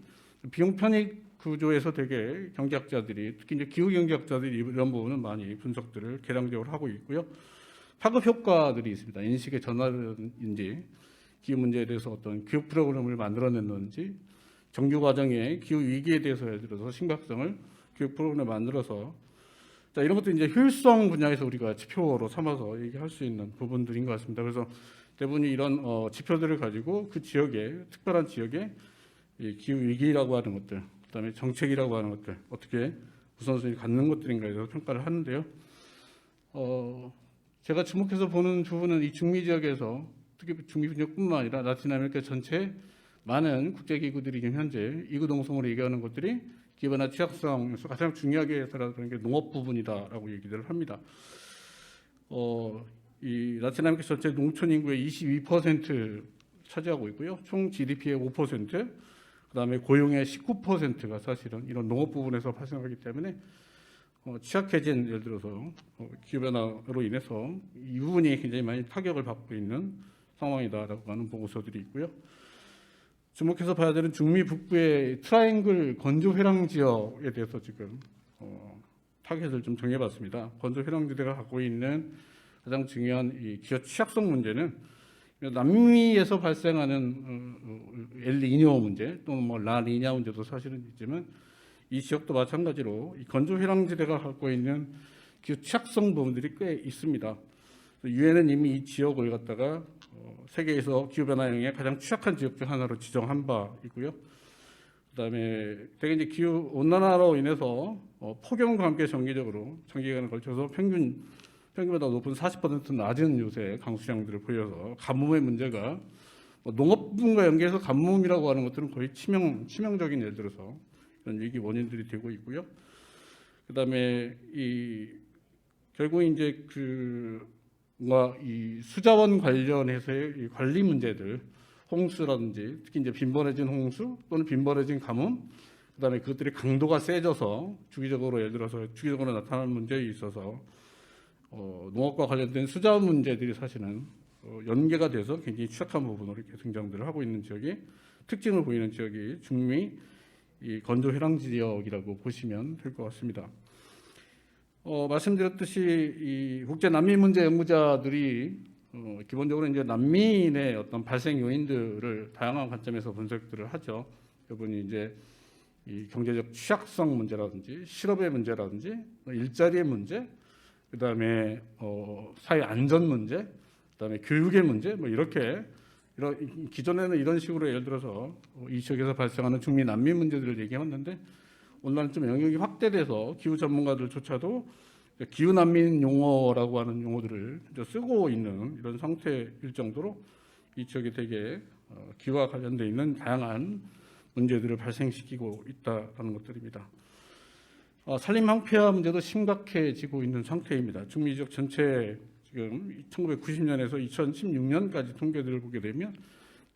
비용 편익 구조에서 되게 경제학자들이 특히 이제 기후 경제학자들이 이런 부분은 많이 분석들을 개량적으로 하고 있고요. 파급 효과들이 있습니다. 인식의 전환인지 기후 문제에 대해서 어떤 교육 프로그램을 만들어냈는지 정규 과정에 기후 위기에 대해서 예를 들어서 심각성을 교육 프로그램을 만들어서 자 이런 것도 이제 효율성 분야에서 우리가 지표로 삼아서 얘기할 수 있는 부분들인 것 같습니다. 그래서 대부분이 이런 지표들을 가지고 그 지역에 특별한 지역에 이 기후 위기라고 하는 것들, 그다음에 정책이라고 하는 것들 어떻게 우선순위 갖는 것들인가에 대해서 평가를 하는데요. 제가 주목해서 보는 부분은 이 중미 지역에서 특히 중미 지역뿐만 아니라 라틴 아메리카 전체 많은 국제기구들이 지금 현재 이구동성으로 얘기하는 것들이 기후변화 취약성에서 가장 중요하게 다루는 게 농업 부분이다라고 얘기를 합니다. 이 라틴 아메리카 전체 농촌 인구의 22% 차지하고 있고요. 총 GDP의 5%, 그다음에 고용의 19%가 사실은 이런 농업 부분에서 발생하기 때문에 취약해진 예를 들어서 기후변화로 인해서 이 부분이 굉장히 많이 타격을 받고 있는 상황이다라고 하는 보고서들이 있고요. 주목해서 봐야 되는 중미 북부의 트라이앵글 건조 회랑 지역에 대해서 지금 타겟을 좀 정해봤습니다. 건조 회랑지대가 갖고 있는 가장 중요한 이 기후 취약성 문제는 남미에서 발생하는 엘니뇨 문제 또는 뭐 라니냐 문제도 사실은 있지만 이 지역도 마찬가지로 이 건조 회랑지대가 갖고 있는 기후 취약성 부분들이 꽤 있습니다. 유엔은 이미 이 지역을 갖다가 세계에서 기후변화 영향에 가장 취약한 지역 중 하나로 지정한 바 있고요. 그다음에 되게 이제 기후 온난화로 인해서 폭염과 함께 정기적으로 장기간에 걸쳐서 평균보다 높은 40% 낮은 요새 강수량들을 보여서 가뭄의 문제가 농업 부분과 연계해서 가뭄이라고 하는 것들은 거의 치명적인 예를 들어서 이런 위기 원인들이 되고 있고요. 그다음에 이 결국 이제 뭔가 이 수자원 관련해서의 이 관리 문제들, 홍수라든지 특히 이제 빈번해진 홍수 또는 빈번해진 가뭄, 그다음에 그것들이 강도가 세져서 주기적으로 예를 들어서 주기적으로 나타나는 문제에 있어서 농업과 관련된 수자원 문제들이 사실은 연계가 돼서 굉장히 취약한 부분으로 이렇게 등장들을 하고 있는 지역이 특징을 보이는 지역이 중미 이 건조 회랑 지역이라고 보시면 될 것 같습니다. 말씀드렸듯이 이 국제 난민 문제 연구자들이 기본적으로 이제 난민의 어떤 발생 요인들을 다양한 관점에서 분석들을 하죠. 여러분이 이제 이 경제적 취약성 문제라든지 실업의 문제라든지 일자리의 문제, 그다음에 사회 안전 문제, 그다음에 교육의 문제, 뭐 이렇게 기존에는 이런 식으로 예를 들어서 이 지역에서 발생하는 중미 난민 문제들을 얘기했는데 오늘은 좀 영역이 확대돼서 기후 전문가들조차도 기후 난민 용어라고 하는 용어들을 쓰고 있는 이런 상태일 정도로 이 지역이 되게 기후와 관련돼 있는 다양한 문제들을 발생시키고 있다는 것들입니다. 산림 황폐화 문제도 심각해지고 있는 상태입니다. 중미 지역 전체 지금 1990년에서 2016년까지 통계들을 보게 되면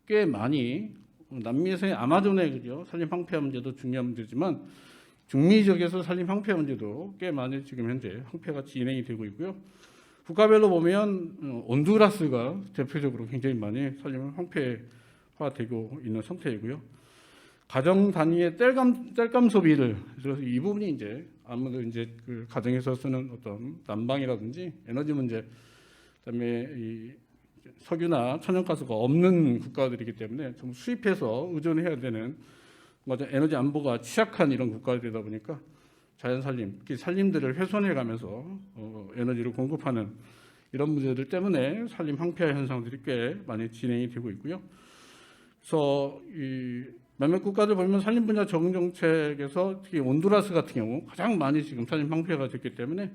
꽤 많이 남미에서의 아마존의 그죠 산림 황폐화 문제도 중요한 문제지만 중미 지역에서 산림 황폐화 문제도 꽤 많이 지금 현재 황폐가 진행이 되고 있고요. 국가별로 보면 온두라스가 대표적으로 굉장히 많이 산림 황폐화되고 있는 상태이고요. 가정 단위의 땔감 소비를 그래서 이 부분이 이제 아무래도 이제 그 가정에서 쓰는 어떤 난방이라든지 에너지 문제, 그다음에 이 석유나 천연가스가 없는 국가들이기 때문에 좀 수입해서 의존해야 되는 맞아 에너지 안보가 취약한 이런 국가들이다 보니까 자연 산림, 특히 산림들을 훼손해가면서 에너지를 공급하는 이런 문제들 때문에 산림 황폐화 현상들이 꽤 많이 진행이 되고 있고요. 그래서 이 몇몇 국가들 보면 산림 분야 적응 정책에서 특히 온두라스 같은 경우 가장 많이 지금 산림 황폐가 됐기 때문에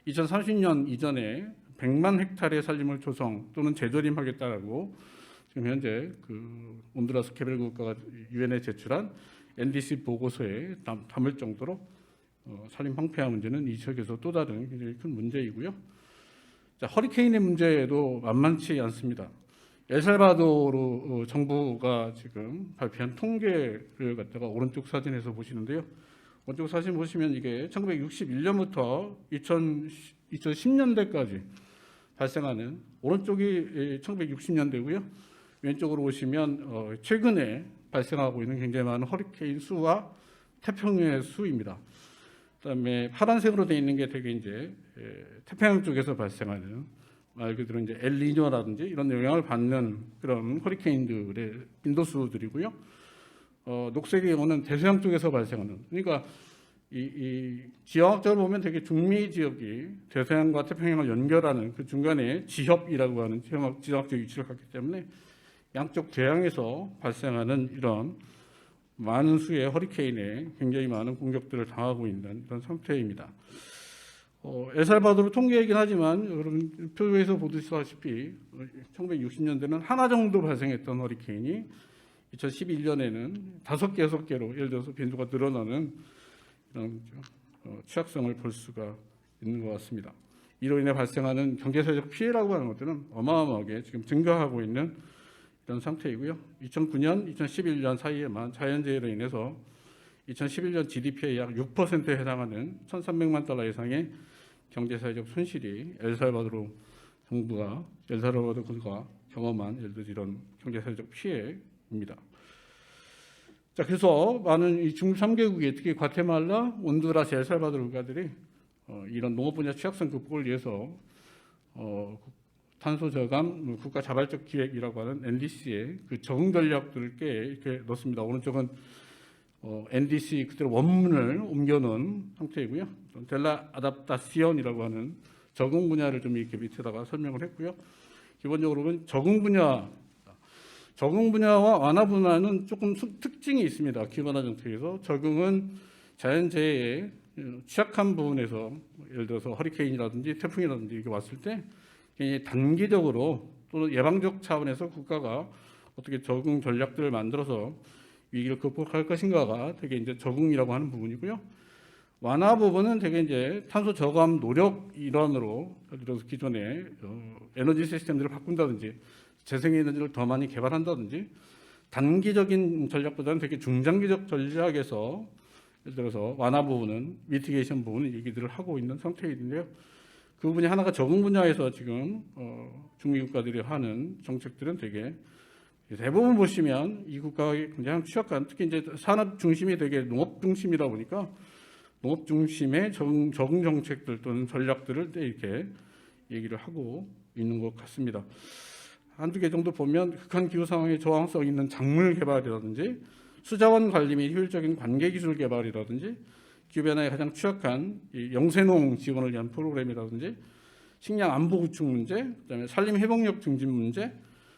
2030년 이전에 100만 헥타르의 산림을 조성 또는 재조림하겠다라고 지금 현재 그 온두라스 개별 국가가 유엔에 제출한 NDC 보고서에 담을 정도로 산림 황폐화 문제는 이 지역에서 또 다른 굉장히 큰 문제이고요. 자, 허리케인의 문제도 만만치 않습니다. 엘살바도르 정부가 지금 발표한 통계를 갖다가 오른쪽 사진에서 보시는데요. 오른쪽 사진 보시면 이게 1961년부터 2010년대까지 발생하는, 오른쪽이 1960년대고요. 왼쪽으로 보시면 최근에 발생하고 있는 굉장히 많은 허리케인 수와 태평양의 수입니다. 그다음에 파란색으로 되어 있는 게 되게 이제 태평양 쪽에서 발생하는, 말 그대로 이제 엘니뇨라든지 이런 영향을 받는 그런 허리케인들의 빈도수들이고요. 녹색의 경우는 대서양 쪽에서 발생하는, 그러니까 이 지형학적으로 보면 되게 중미 지역이 대서양과 태평양을 연결하는 그 중간에 지협이라고 하는 지형학적 위치를 갖기 때문에 양쪽 대양에서 발생하는 이런 많은 수의 허리케인에 굉장히 많은 공격들을 당하고 있는 그런 상태입니다. 엘살바도르 통계이긴 하지만 여러분 표에서 보시다시피 1960년대는 하나 정도 발생했던 허리케인이 2011년에는 5개, 6개로 예를 들어서 빈도가 늘어나는 이런 취약성을 볼 수가 있는 것 같습니다. 이로 인해 발생하는 경제사회적 피해라고 하는 것들은 어마어마하게 지금 증가하고 있는 이런 상태이고요. 2009년, 2011년 사이에만 자연재해로 인해서 2011년 GDP의 약 6%에 해당하는 1,300만 달러 이상의 경제사회적 손실이 엘살바도르 정부가, 엘살바도르가 경험한 예를 들어 이런 경제사회적 피해입니다. 자, 그래서 많은 이 중국 3개국이 특히 과테말라, 온두라스, 엘살바도르 국가들이 이런 농업 분야 취약성 극복을 위해서 탄소 저감 국가 자발적 기획이라고 하는 NDC의 그 적응 전략들을 꽤 이렇게 넣습니다. 오른쪽은 NDC 그대로 원문을 옮겨놓은 상태이고요. 델라 아답타시온이라고 하는 적응 분야를 좀 이렇게 밑에다가 설명을 했고요. 기본적으로는 적응 분야와 완화 분야는 조금 특징이 있습니다. 기반화 정책에서 적응은 자연재해에 취약한 부분에서 예를 들어서 허리케인이라든지 태풍이라든지 이렇게 왔을 때 굉장히 단기적으로 또는 예방적 차원에서 국가가 어떻게 적응 전략들을 만들어서 위기를 극복할 것인가가 되게 이제 적응이라고 하는 부분이고요. 완화 부분은 되게 이제 탄소 저감 노력 일환으로 예를 들어서 기존의 에너지 시스템들을 바꾼다든지 재생에너지를 더 많이 개발한다든지 단기적인 전략보다는 되게 중장기적 전략에서 예를 들어서 완화 부분은 미티게이션 부분은 얘기들을 하고 있는 상태인데요. 그 부분이 하나가 적응 분야에서 지금 중미 국가들이 하는 정책들은 되게 대부분 보시면 이 국가가 굉장히 취약한, 특히 이제 산업 중심이 되게 농업 중심이다 보니까 농업 중심의 적응 정책들 또는 전략들을 이렇게 얘기를 하고 있는 것 같습니다. 한두 개 정도 보면 극한 기후 상황에 저항성 있는 작물 개발이라든지 수자원 관리 및 효율적인 관계 기술 개발이라든지 기후변화에 가장 취약한 이 영세농 지원을 위한 프로그램이라든지 식량 안보 구축 문제, 그다음에 산림 회복력 증진 문제,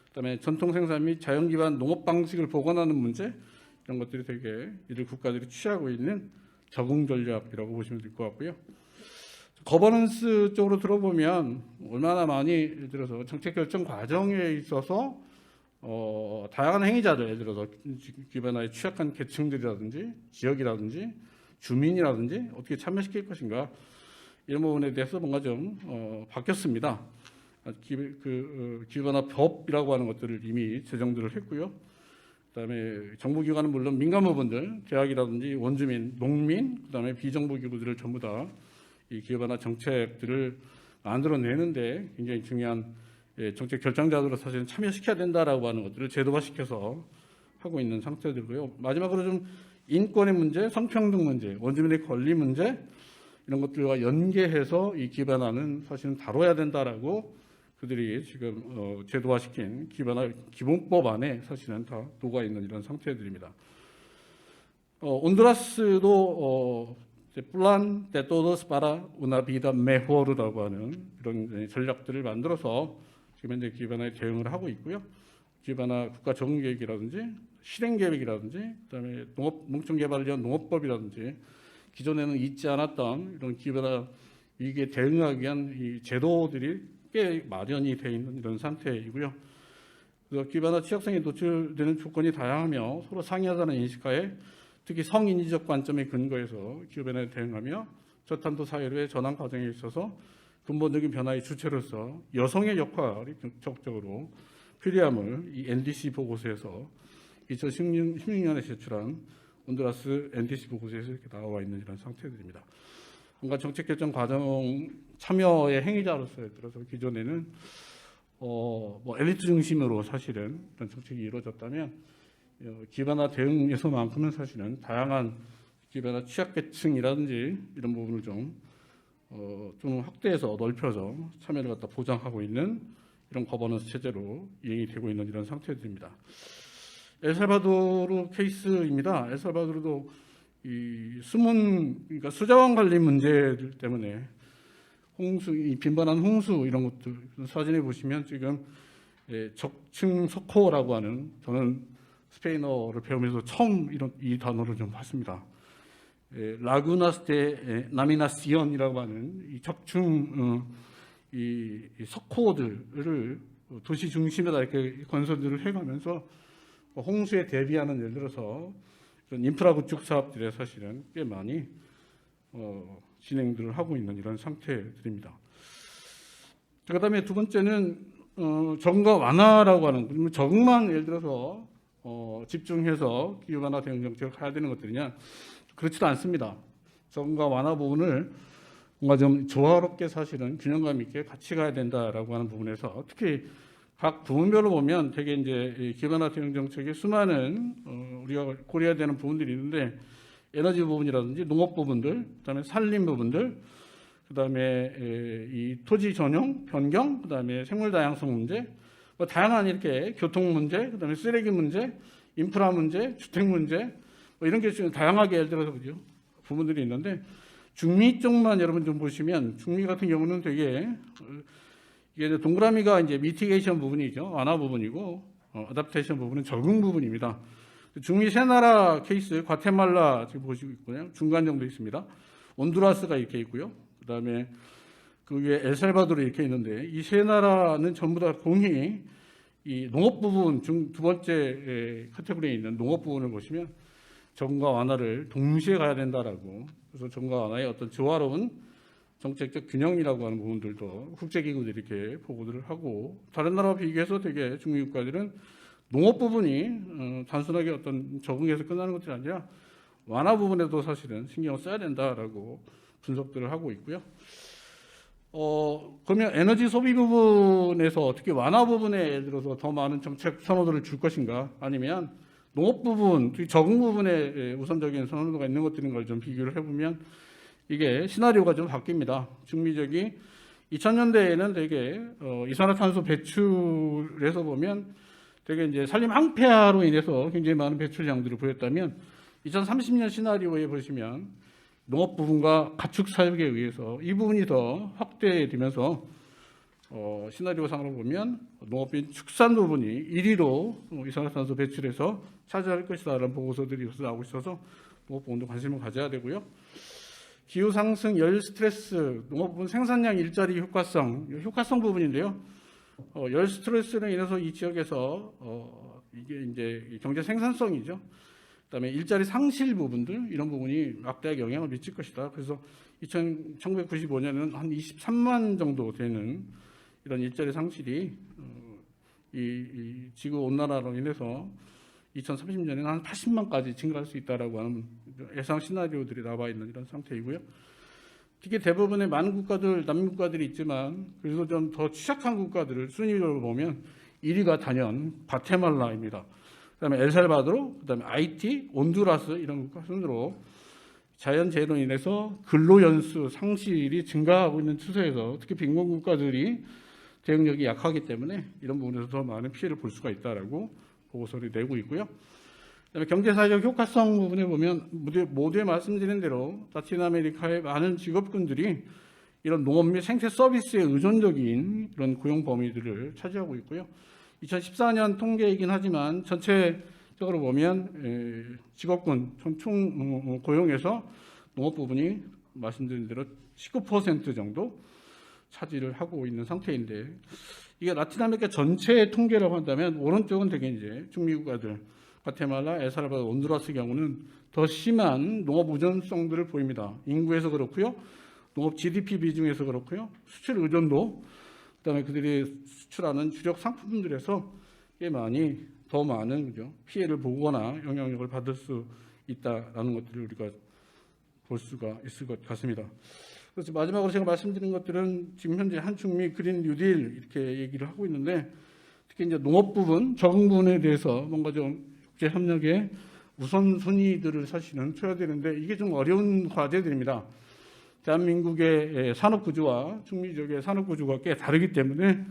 그다음에 전통 생산 및 자연 기반 농업 방식을 복원하는 문제, 이런 것들이 되게 이들 국가들이 취하고 있는 적응 전략이라고 보시면 될 것 같고요. 거버넌스 쪽으로 들어보면 얼마나 많이 예를 들어서 정책 결정 과정에 있어서 다양한 행위자들, 예를 들어서 기후변화에 취약한 계층들이라든지 지역이라든지 주민이라든지 어떻게 참여시킬 것인가, 이런 부분에 대해서 뭔가 좀 바뀌었습니다. 기후변화 법이라고 하는 것들을 이미 제정들을 했고요. 그다음에 정부기관은 물론 민간 부분들, 대학이라든지 원주민, 농민, 그다음에 비정부기구들을 전부 다 이 기후변화 정책들을 만들어내는데 굉장히 중요한 정책 결정자들로 사실은 참여시켜야 된다라고 하는 것들을 제도화시켜서 하고 있는 상태들고요. 마지막으로 좀 인권의 문제, 성평등 문제, 원주민의 권리 문제, 이런 것들과 연계해서 이 기후변화는 사실은 다뤄야 된다라고 그들이 지금 제도화시킨 기후변화 기본법 안에 사실은 다 녹아 있는 이런 상태들입니다. 온두라스도 플란 de todos para una vida mejor라고 하는 이런 전략들을 만들어서 지금 현재 기후변화에 대응을 하고 있고요. 기후변화 국가 적응 계획이라든지 실행 계획이라든지 그다음에 농촌 개발을 위한 농업법이라든지 기존에는 있지 않았던 이런 기후변화 위기에 대응하기 위한 이 제도들이 꽤 마련이 되어 있는 이런 상태이고요. 그래서 기후변화 취약성에 노출되는 조건이 다양하며 서로 상이하다는 인식하에 특히 성인지적 관점에 근거해서 기후변화에 대응하며 저탄소 사회로의 전환 과정에 있어서 근본적인 변화의 주체로서 여성의 역할이 적극적으로 필요함을 이 NDC 보고서에서 2016년에 제출한 온두라스 NDC 보고서에서 이렇게 나와 있는 이런 상태들입니다. 뭔가 정책 결정 과정 참여의 행위자로서 예를 들어서 기존에는 뭐 엘리트 중심으로 사실은 이런 정책이 이루어졌다면 기후변화 대응에서만큼은 사실은 다양한 기후변화 취약계층이라든지 이런 부분을 좀 확대해서 넓혀서 참여를 갖다 보장하고 있는 이런 거버넌스 체제로 이행이 되고 있는 이런 상태들입니다. 엘살바도르 케이스입니다. 엘살바도르도 이 그러니까 수자원 관리 문제들 때문에 홍수, 이 빈번한 홍수 이런 것들 사진에 보시면 지금 적층 석호라고 하는, 저는 스페인어를 배우면서 처음 이 단어를 좀 봤습니다. 라구나스테 나미나시온이라고 하는 이 적층 이 석호들을 도시 중심에다 이렇게 건설들을 해가면서 홍수에 대비하는, 예를 들어서 인프라 구축 사업들에 사실은 꽤 많이 진행들을 하고 있는 이런 상태들입니다. 그다음에 두 번째는 적응과 완화라고 하는, 적응만 예를 들어서 집중해서 기후변화 대응 정책을 가야 되는 것들이냐, 그렇지도 않습니다. 적응과 완화 부분을 뭔가 좀 조화롭게 사실은 균형감 있게 같이 가야 된다라고 하는 부분에서 특히 각 부문별로 보면 되게 이제 기후변화 대응 정책에 수많은 우리가 고려해야 되는 부분들이 있는데, 에너지 부분이라든지 농업 부분들, 그다음에 산림 부분들, 그다음에 이 토지 전용 변경, 그다음에 생물 다양성 문제, 뭐 다양한 이렇게 교통 문제, 그다음에 쓰레기 문제, 인프라 문제, 주택 문제, 뭐 이런 게 지금 다양하게 예를 들어서 그죠 부분들이 있는데, 중미 쪽만 여러분 좀 보시면, 중미 같은 경우는 되게 이게 동그라미가 이제 미티게이션 부분이죠, 완화 부분이고, 어답테이션 부분은 적응 부분입니다. 중미 세 나라 케이스, 과테말라 지금 보시고 있고요, 중간 정도 있습니다. 온두라스가 이렇게 있고요, 그다음에 그 위에 엘살바도르 이렇게 있는데, 이 세 나라는 전부 다 공히 이 농업 부분 두 번째 카테고리에 있는 농업 부분을 보시면 적응과 완화를 동시에 가야 된다라고, 그래서 적응과 완화의 어떤 조화로운 정책적 균형이라고 하는 부분들도 국제기구들이 이렇게 보고들을 하고, 다른 나라와 비교해서 되게 중미 국가들은 농업 부분이 단순하게 어떤 적응해서 끝나는 것이 아니라 완화 부분에도 사실은 신경을 써야 된다라고 분석들을 하고 있고요. 그러면 에너지 소비 부분에서 어떻게 완화 부분에 예를 들어서 더 많은 정책 선호도를 줄 것인가, 아니면 농업 부분, 특히 적응 부분에 우선적인 선호도가 있는 것들인 걸 좀 비교를 해보면 이게 시나리오가 좀 바뀝니다. 중미적이 2000년대에는 되게 이산화탄소 배출에서 보면 되게 이제 산림 항폐화로 인해서 굉장히 많은 배출량들을 보였다면, 2030년 시나리오에 보시면 농업 부분과 가축 사육에 의해서 이 부분이 더 확대되면서 시나리오상으로 보면 농업인 축산 부분이 1위로 이산화탄소 배출에서 차지할 것이다라는 보고서들이 나오고 있어서 농업 부분도 관심을 가져야 되고요. 기후 상승, 열 스트레스, 농업 부분 생산량, 일자리 효과성 부분인데요. 열 스트레스로 인해서 이 지역에서 이게 이제 경제 생산성이죠. 그다음에 일자리 상실 부분들, 이런 부분이 막대하게 영향을 미칠 것이다. 그래서 1995년에는 한 23만 정도 되는 이런 일자리 상실이 이 지구 온난화로 인해서 2030년에는 한 80만까지 증가할 수 있다라고 하는 예상 시나리오들이 나와 있는 이런 상태이고요. 특히 대부분의 많은 국가들, 남미 국가들이 있지만 그래서 좀 더 취약한 국가들을 순위로 보면 1위가 단연 과테말라입니다. 그다음에 엘살바도르, 그다음에 하이티, 온두라스 이런 국가 순으로 자연재해로 인해서 근로연수 상실이 증가하고 있는 추세에서 특히 빈곤 국가들이 대응력이 약하기 때문에 이런 부분에서 더 많은 피해를 볼 수가 있다라고 보고서를 내고 있고요. 그다음에 경제사회적 효과성 부분에 보면 모두에 말씀드린 대로 라틴 아메리카의 많은 직업군들이 이런 농업 및 생태 서비스에 의존적인 그런 고용 범위들을 차지하고 있고요. 2014년 통계이긴 하지만 전체적으로 보면 직업군 총 고용에서 농업 부분이 말씀드린 대로 19% 정도 차지를 하고 있는 상태인데, 이게 라틴 아메리카 전체의 통계라고 한다면 오른쪽은 되게 이제 중미 국가들, 과테말라, 엘살바도르, 온두라스 경우는 더 심한 농업 의존성들을 보입니다. 인구에서 그렇고요, 농업 GDP 비중에서 그렇고요, 수출 의존도, 그다음에 그들이 수출하는 주력 상품들에서 꽤 많이 더 많은 그죠? 피해를 보거나 영향력을 받을 수 있다라는 것들을 우리가 볼 수가 있을 것 같습니다. 그래서 마지막으로 제가 말씀드린 것들은 지금 현재 한중미 그린 뉴딜 이렇게 얘기를 하고 있는데, 특히 이제 농업 부분, 적응 부분에 대해서 뭔가 좀 국제 협력의 우선순위들을 사실은 쳐야 되는데, 이게 좀 어려운 과제들입니다. 대한민국의 산업 구조와 중미 지역의 산업 구조가 꽤 다르기 때문에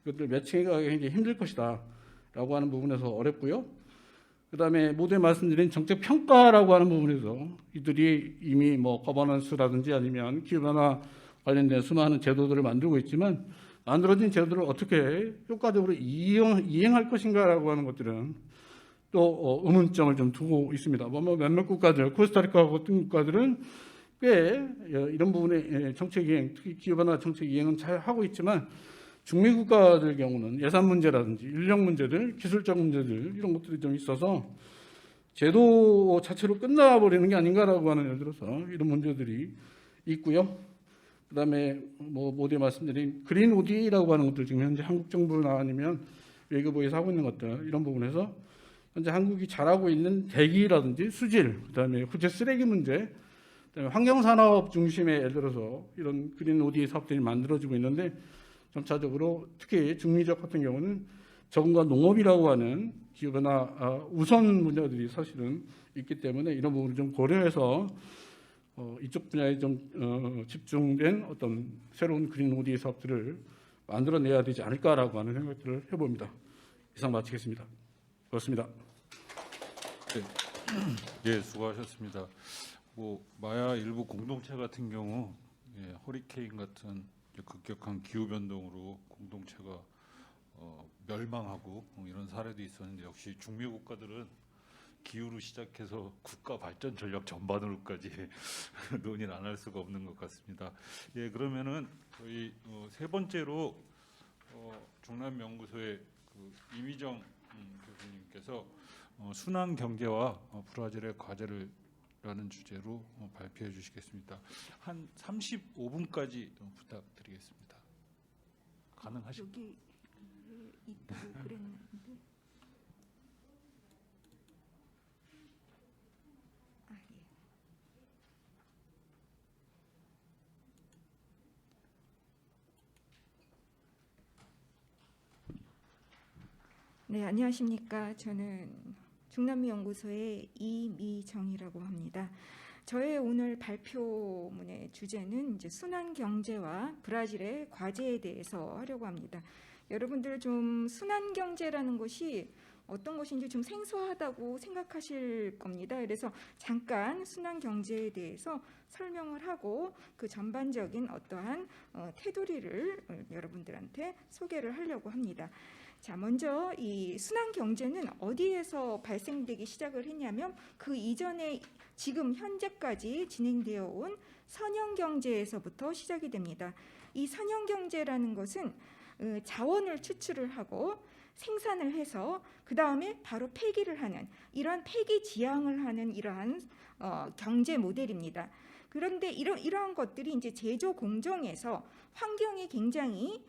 이것들 매칭하기가 굉장히 힘들 것이다라고 하는 부분에서 어렵고요. 그다음에 모두에 말씀드린 정책 평가라고 하는 부분에서 이들이 이미 뭐 거버넌스라든지 아니면 기후변화 관련된 수많은 제도들을 만들고 있지만, 만들어진 제도를 어떻게 효과적으로 이행할 것인가라고 하는 것들은 또 의문점을 좀 두고 있습니다. 몇몇 국가들, 코스타리카 같은 국가들은 꽤 이런 부분의 정책 이행, 특히 기후변화 정책 이행은 잘 하고 있지만, 중미 국가들 경우는 예산 문제라든지 인력 문제들, 기술적 문제들 이런 것들이 좀 있어서 제도 자체로 끝나버리는 게 아닌가라고 하는, 예를 들어서 이런 문제들이 있고요. 그다음에 모두에 말씀드린 그린 ODA라고 하는 것들, 지금 현재 한국 정부나 아니면 외교부에서 하고 있는 것들, 이런 부분에서 현재 한국이 잘하고 있는 대기라든지 수질, 그다음에 후재 쓰레기 문제, 그다음에 환경산업 중심의 예를 들어서 이런 그린 ODA 사업들이 만들어지고 있는데, 점차적으로 특히 중미적 같은 경우는 적응과 농업이라고 하는 기후변화 우선 문제들이 사실은 있기 때문에 이런 부분을 좀 고려해서 이쪽 분야에 좀 집중된 어떤 새로운 그린 ODA 사업들을 만들어내야 되지 않을까라고 하는 생각들을 해봅니다. 이상 마치겠습니다. 그렇습니다. 예, 수고하셨습니다. 마야 일부 공동체 같은 경우 허리케인 같은 급격한 기후 변동으로 공동체가 멸망하고 이런 사례도 있었는데, 역시 중미 국가들은 기후로 시작해서 국가 발전 전략 전반으로까지 논의를 안 할 수가 없는 것 같습니다. 예, 그러면은 저희 세 번째로 중남연구소의 이미정 교수님께서 순환 경제와 브라질의 과제를 라는 주제로 발표해 주시겠습니다. 한 35분까지 부탁드리겠습니다. 가능하실까요? 여기 있다고 그랬는데. 아, 예. 네, 안녕하십니까. 저는 중남미 연구소의 이미정이라고 합니다. 저의 오늘 발표문의 주제는 이제 순환 경제와 브라질의 과제에 대해서 하려고 합니다. 여러분들 좀 순환 경제라는 것이 어떤 것인지 좀 생소하다고 생각하실 겁니다. 그래서 잠깐 순환 경제에 대해서 설명을 하고 그 전반적인 어떠한 테두리를 여러분들한테 소개를 하려고 합니다. 자, 먼저 이 순환 경제는 어디에서 발생되기 시작을 했냐면, 그 이전에 지금 현재까지 진행되어 온 선형 경제에서부터 시작이 됩니다. 이 선형 경제라는 것은 자원을 추출을 하고 생산을 해서 그 다음에 바로 폐기를 하는, 이러한 폐기 지향을 하는 이러한 경제 모델입니다. 그런데 이러한 것들이 이제 제조 공정에서 환경에 굉장히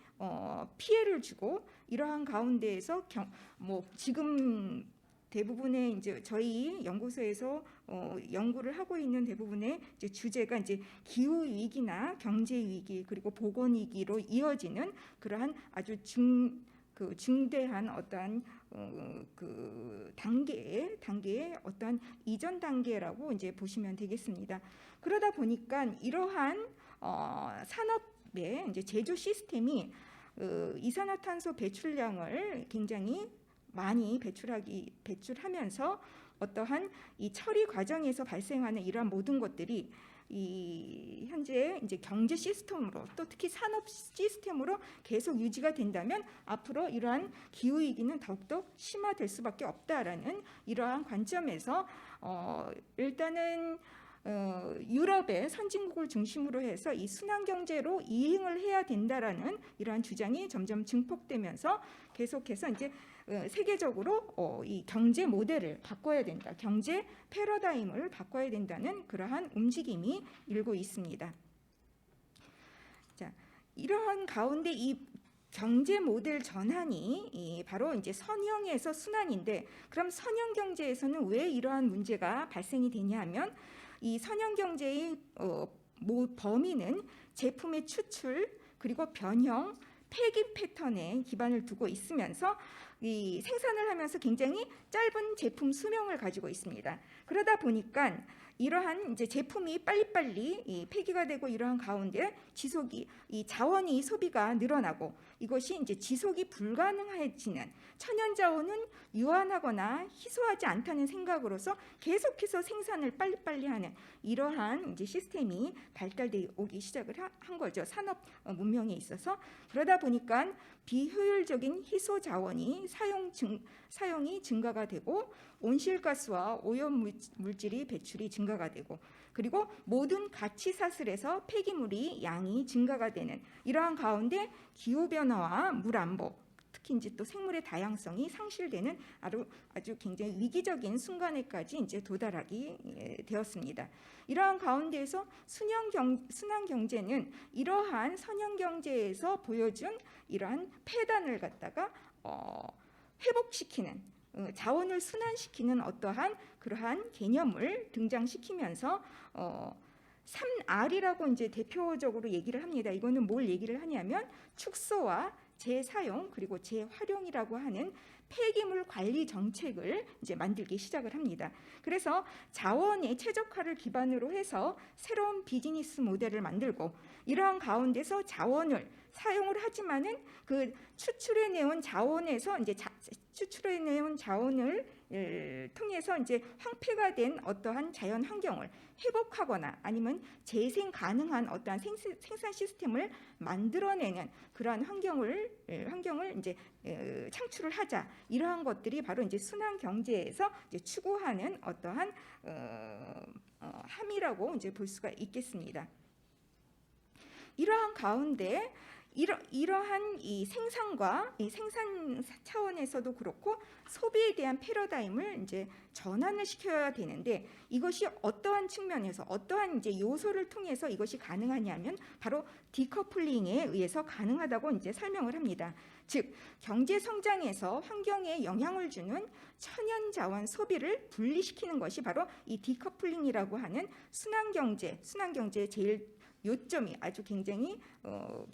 피해를 주고, 이러한 가운데에서 지금 대부분의 이제 저희 연구소에서 연구를 하고 있는 대부분의 이제 주제가 이제 기후 위기나 경제 위기 그리고 보건 위기로 이어지는 그러한 아주 중대한 어떠한 그 단계의 어떠한 이전 단계라고 이제 보시면 되겠습니다. 그러다 보니까 이러한 산업의 이제 제조 시스템이 이산화탄소 배출량을 굉장히 많이 배출하면서 어떠한 이 처리 과정에서 발생하는 이러한 모든 것들이 이 현재 이제 경제 시스템으로, 또 특히 산업 시스템으로 계속 유지가 된다면 앞으로 이러한 기후 위기는 더욱더 심화될 수밖에 없다라는 이러한 관점에서 일단은 유럽의 선진국을 중심으로 해서 이 순환 경제로 이행을 해야 된다라는 이러한 주장이 점점 증폭되면서 계속해서 이제 세계적으로 이 경제 모델을 바꿔야 된다, 경제 패러다임을 바꿔야 된다는 그러한 움직임이 일고 있습니다. 자, 이러한 가운데 이 경제 모델 전환이 바로 이제 선형에서 순환인데, 그럼 선형 경제에서는 왜 이러한 문제가 발생이 되냐하면, 이 선형 경제의 범위는 제품의 추출 그리고 변형, 폐기 패턴에 기반을 두고 있으면서 이 생산을 하면서 굉장히 짧은 제품 수명을 가지고 있습니다. 그러다 보니까 이러한 이제 제품이 빨리빨리 이 폐기가 되고 이러한 가운데 이 자원이 소비가 늘어나고 이것이 이제 지속이 불가능해지는, 천연 자원은 유한하거나 희소하지 않다는 생각으로서 계속해서 생산을 빨리빨리 하는 이러한 이제 시스템이 발달돼 오기 시작을 한 거죠. 산업 문명에 있어서. 그러다 보니까 비효율적인 희소 자원이 사용이 증가가 되고 온실가스와 오염 물질이 배출이 증가가 되고, 그리고 모든 가치 사슬에서 폐기물이 양이 증가가 되는 이러한 가운데 기후 변화와 물 안보, 특히 이제 또 생물의 다양성이 상실되는 아주 굉장히 위기적인 순간에까지 이제 도달하게 되었습니다. 이러한 가운데에서 순환 경제는 이러한 선형 경제에서 보여준 이러한 폐단을 갖다가 회복시키는, 자원을 순환시키는 어떠한 그러한 개념을 등장시키면서 3R이라고 이제 대표적으로 얘기를 합니다. 이거는 뭘 얘기를 하냐면 축소와 재사용 그리고 재활용이라고 하는 폐기물 관리 정책을 이제 만들기 시작을 합니다. 그래서 자원의 최적화를 기반으로 해서 새로운 비즈니스 모델을 만들고, 이러한 가운데서 자원을 사용을 하지만은 그 추출해내온 자원에서 이제 추출해내온 자원을 통해서 이제 황폐가 된 어떠한 자연 환경을 회복하거나 아니면 재생 가능한 어떠한 생산 시스템을 만들어내는 그러한 환경을 이제 창출을 하자. 이러한 것들이 바로 이제 순환 경제에서 이제 추구하는 어떠한 함이라고 이제 볼 수가 있겠습니다. 이러한 가운데 이러한 이 생산과 이 생산 차원에서도 그렇고 소비에 대한 패러다임을 이제 전환을 시켜야 되는데, 이것이 어떠한 측면에서 어떠한 이제 요소를 통해서 이것이 가능하냐면 바로 디커플링에 의해서 가능하다고 이제 설명을 합니다. 즉 경제 성장에서 환경에 영향을 주는 천연 자원 소비를 분리시키는 것이 바로 이 디커플링이라고 하는 순환 경제의 제일 요점이 아주 굉장히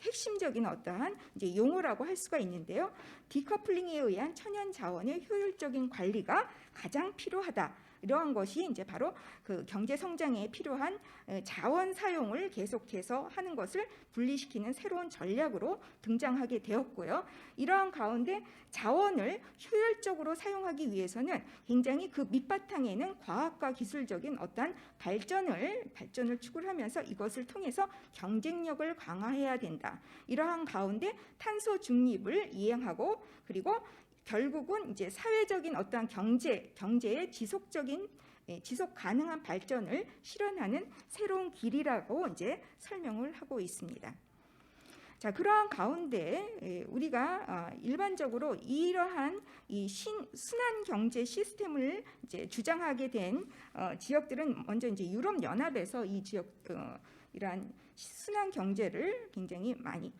핵심적인 어떠한 이제 용어라고 할 수가 있는데요. 디커플링에 의한 천연 자원의 효율적인 관리가 가장 필요하다. 이러한 것이 이제 바로 그 경제 성장에 필요한 자원 사용을 계속해서 하는 것을 분리시키는 새로운 전략으로 등장하게 되었고요. 이러한 가운데 자원을 효율적으로 사용하기 위해서는 굉장히 그 밑바탕에는 과학과 기술적인 어떠한 발전을 추구를 하면서 이것을 통해서 경쟁력을 강화해야 된다. 이러한 가운데 탄소 중립을 이행하고, 그리고 결국은 이제 사회적인 어떠한 경제의 지속 가능한 발전을 실현하는 새로운 길이라고 이제 설명을 하고 있습니다. 자, 그러한 가운데 우리가 일반적으로 이러한 이 순환 경제 시스템을 이제 주장하게 된 지역들은 먼저 이제 유럽 연합에서 이 지역 이러한 순환 경제를 굉장히 많이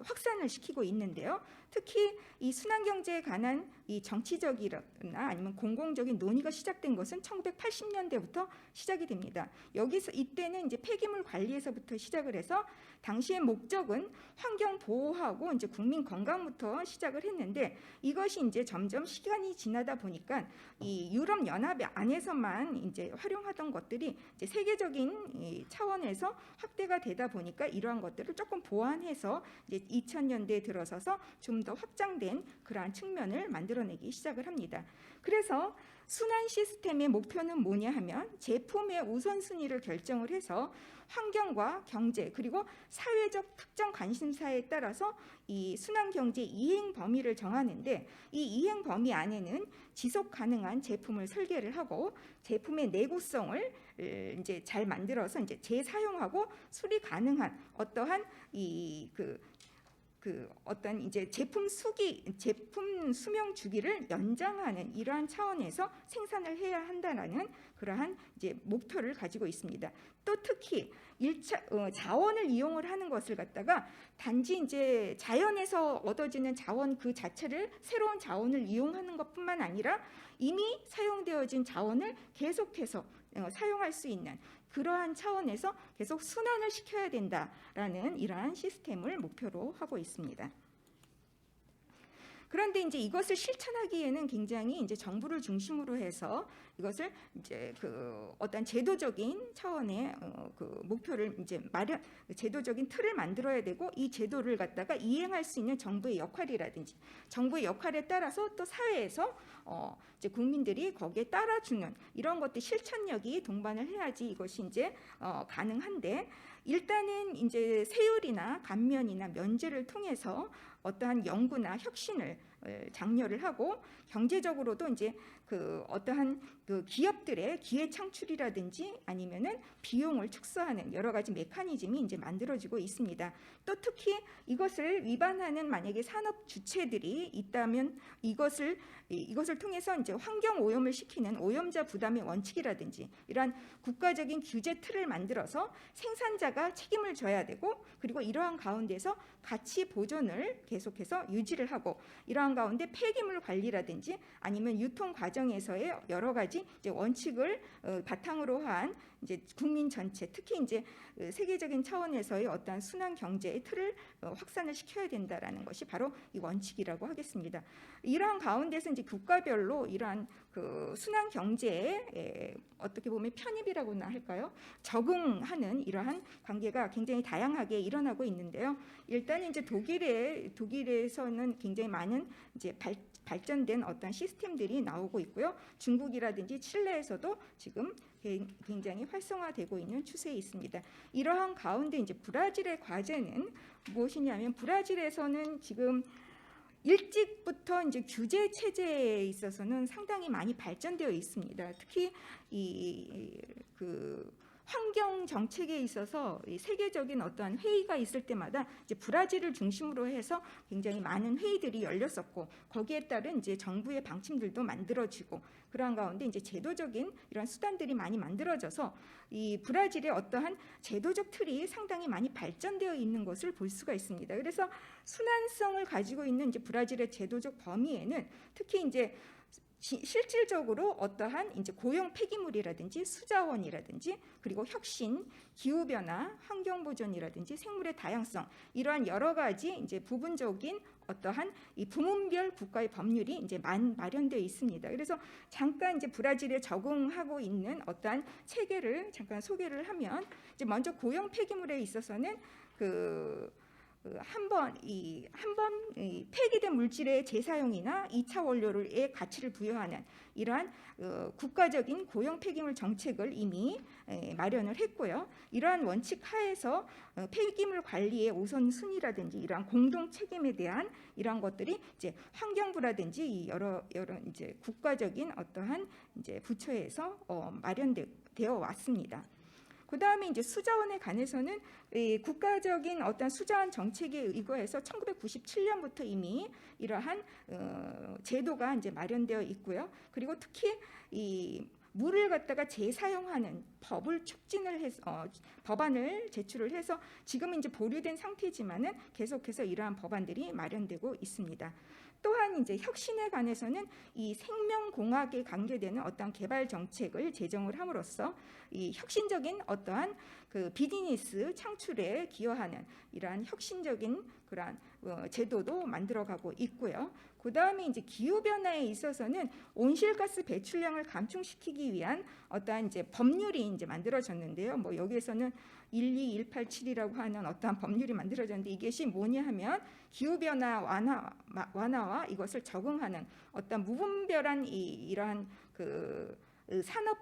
확산을 시키고 있는데요. 특히 이 순환 경제에 관한 이 정치적이나 아니면 공공적인 논의가 시작된 것은 1980년대부터 시작이 됩니다. 여기서 이때는 이제 폐기물 관리에서부터 시작을 해서 당시의 목적은 환경 보호하고 이제 국민 건강부터 시작을 했는데, 이것이 이제 점점 시간이 지나다 보니까 이 유럽 연합 안에서만 이제 활용하던 것들이 이제 세계적인 차원에서 확대가 되다 보니까 이러한 것들을 조금 보완해서 이제 2000년대에 들어서서 좀 더 확장된 그러한 측면을 만들어내기 시작을 합니다. 그래서 순환 시스템의 목표는 뭐냐 하면 제품의 우선순위를 결정을 해서 환경과 경제 그리고 사회적 특정 관심사에 따라서 이 순환 경제 이행 범위를 정하는데, 이 이행 범위 안에는 지속 가능한 제품을 설계를 하고 제품의 내구성을 이제 잘 만들어서 이제 재사용하고 수리 가능한 어떠한 어떤 이제 제품 수명 주기를 연장하는 이러한 차원에서 생산을 해야 한다라는 그러한 이제 목표를 가지고 있습니다. 또 특히 자원을 이용을 하는 것을 갖다가 단지 이제 자연에서 얻어지는 자원 그 자체를 새로운 자원을 이용하는 것뿐만 아니라 이미 사용되어진 자원을 계속해서 사용할 수 있는 그러한 차원에서 계속 순환을 시켜야 된다라는 이러한 시스템을 목표로 하고 있습니다. 그런데 이제 이것을 실천하기에는 굉장히 이제 정부를 중심으로 해서 이것을 이제 어떤 제도적인 차원의 목표를 이제 제도적인 틀을 만들어야 되고, 이 제도를 갖다가 이행할 수 있는 정부의 역할이라든지 정부의 역할에 따라서 또 사회에서 이제 국민들이 거기에 따라주는 이런 것들 실천력이 동반을 해야지 이것이 이제 가능한데, 일단은 이제 세율이나 감면이나 면제를 통해서 어떠한 연구나 혁신을 장려를 하고, 경제적으로도 이제 어떠한 기업들의 기회 창출이라든지 아니면은 비용을 축소하는 여러 가지 메커니즘이 이제 만들어지고 있습니다. 또 특히 이것을 위반하는 만약에 산업 주체들이 있다면 이것을 통해서 이제 환경 오염을 시키는 오염자 부담의 원칙이라든지 이러한 국가적인 규제 틀을 만들어서 생산자가 책임을 져야 되고, 그리고 이러한 가운데서 가치 보존을 계속해서 유지를 하고, 이러한 가운데 폐기물 관리라든지 아니면 유통 과정에서의 여러 가지 이제 원칙을 바탕으로 한 이제 국민 전체, 특히 이제 세계적인 차원에서의 어떠한 순환 경제의 틀을 확산을 시켜야 된다라는 것이 바로 이 원칙이라고 하겠습니다. 이러한 가운데서 이제 국가별로 이러한 순환 경제에 어떻게 보면 편입이라고나 할까요? 적응하는 이러한 관계가 굉장히 다양하게 일어나고 있는데요. 일단 이제 독일에서는 굉장히 많은 이제 발전된 어떤 시스템들이 나오고 있고요. 중국이라든지 칠레에서도 지금 굉장히 활성화되고 있는 추세에 있습니다. 이러한 가운데 이제 브라질의 과제는 무엇이냐면, 브라질에서는 지금 일찍부터 이제 규제 체제에 있어서는 상당히 많이 발전되어 있습니다. 특히 환경 정책에 있어서 세계적인 어떠한 회의가 있을 때마다 이제 브라질을 중심으로 해서 굉장히 많은 회의들이 열렸었고, 거기에 따른 이제 정부의 방침들도 만들어지고, 그러한 가운데 이제 제도적인 이런 수단들이 많이 만들어져서 이 브라질의 어떠한 제도적 틀이 상당히 많이 발전되어 있는 것을 볼 수가 있습니다. 그래서 순환성을 가지고 있는 이제 브라질의 제도적 범위에는 특히 이제 실질적으로 어떠한 이제 고용 폐기물이라든지 수자원이라든지 그리고 혁신, 기후 변화, 환경 보존이라든지 생물의 다양성, 이러한 여러 가지 이제 부분적인 어떠한 이 부문별 국가의 법률이 이제 마련되어 있습니다. 그래서 잠깐 이제 브라질에 적응하고 있는 어떠한 체계를 잠깐 소개를 하면, 이제 먼저 고용 폐기물에 있어서는 한 번 폐기된 물질의 재사용이나 2차 원료의 가치를 부여하는 이러한 국가적인 고용 폐기물 정책을 이미 마련을 했고요. 이러한 원칙 하에서 폐기물 관리의 우선순위라든지 이러한 공동 책임에 대한 이러한 것들이 이제 환경부라든지 여러 이제 국가적인 어떠한 이제 부처에서 마련되어 왔습니다. 그 다음에 이제 수자원에 관해서는 국가적인 어떤 수자원 정책에 의거해서 1997년부터 이미 이러한 제도가 이제 마련되어 있고요. 그리고 특히 이 물을 갖다가 재사용하는 법을 촉진을 해서 법안을 제출을 해서 지금은 이제 보류된 상태지만은 계속해서 이러한 법안들이 마련되고 있습니다. 또한 이제 혁신에 관해서는 이 생명공학에 관계되는 어떠한 개발 정책을 제정을 함으로써 이 혁신적인 어떠한 비즈니스 창출에 기여하는 이러한 혁신적인 그러한 제도도 만들어가고 있고요. 그 다음에 이제 기후 변화에 있어서는 온실가스 배출량을 감축시키기 위한 어떠한 이제 법률이 이제 만들어졌는데요. 뭐 여기에서는 12187이라고 하는 어떠한 법률이 만들어졌는데 이것이 뭐냐 하면 기후 변화 완화와 이것을 적응하는 어떤 무분별한 이러한 그 산업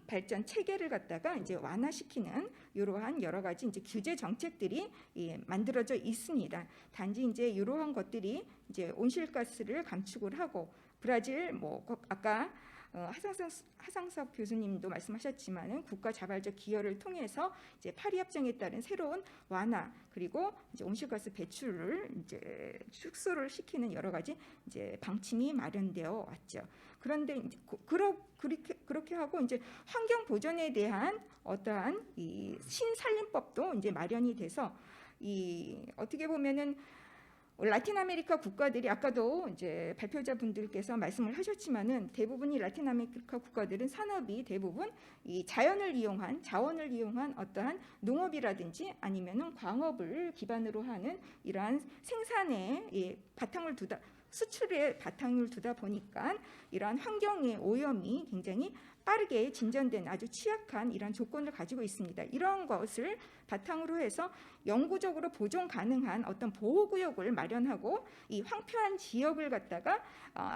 발전 체계를 갖다가 이제 완화시키는 이러한 여러 가지 이제 규제 정책들이 만들어져 있습니다. 단지 이제 이러한 것들이 이제 온실가스를 감축을 하고 브라질 뭐 아까 하상석 교수님도 말씀하셨지만은 국가 자발적 기여를 통해서 이제 파리 협정에 따른 새로운 완화 그리고 이제 온실가스 배출을 이제 축소를 시키는 여러 가지 이제 방침이 마련되어 왔죠. 그런데 이제 그렇게 하고 이제 환경 보존에 대한 어떠한 이 신산림법도 이제 마련이 돼서 어떻게 보면은 라틴 아메리카 국가들이 아까도 이제 발표자분들께서 말씀을 하셨지만은 대부분이 라틴 아메리카 국가들은 산업이 대부분 이 자원을 이용한 어떠한 농업이라든지 아니면은 광업을 기반으로 하는 이러한 생산에 바탕을 두다 수출에 바탕을 두다 보니까 이러한 환경의 오염이 굉장히 빠르게 진전된 아주 취약한 이러한 조건을 가지고 있습니다. 이러한 것을 바탕으로 해서 영구적으로 보존 가능한 어떤 보호구역을 마련하고 이 황폐한 지역을 갖다가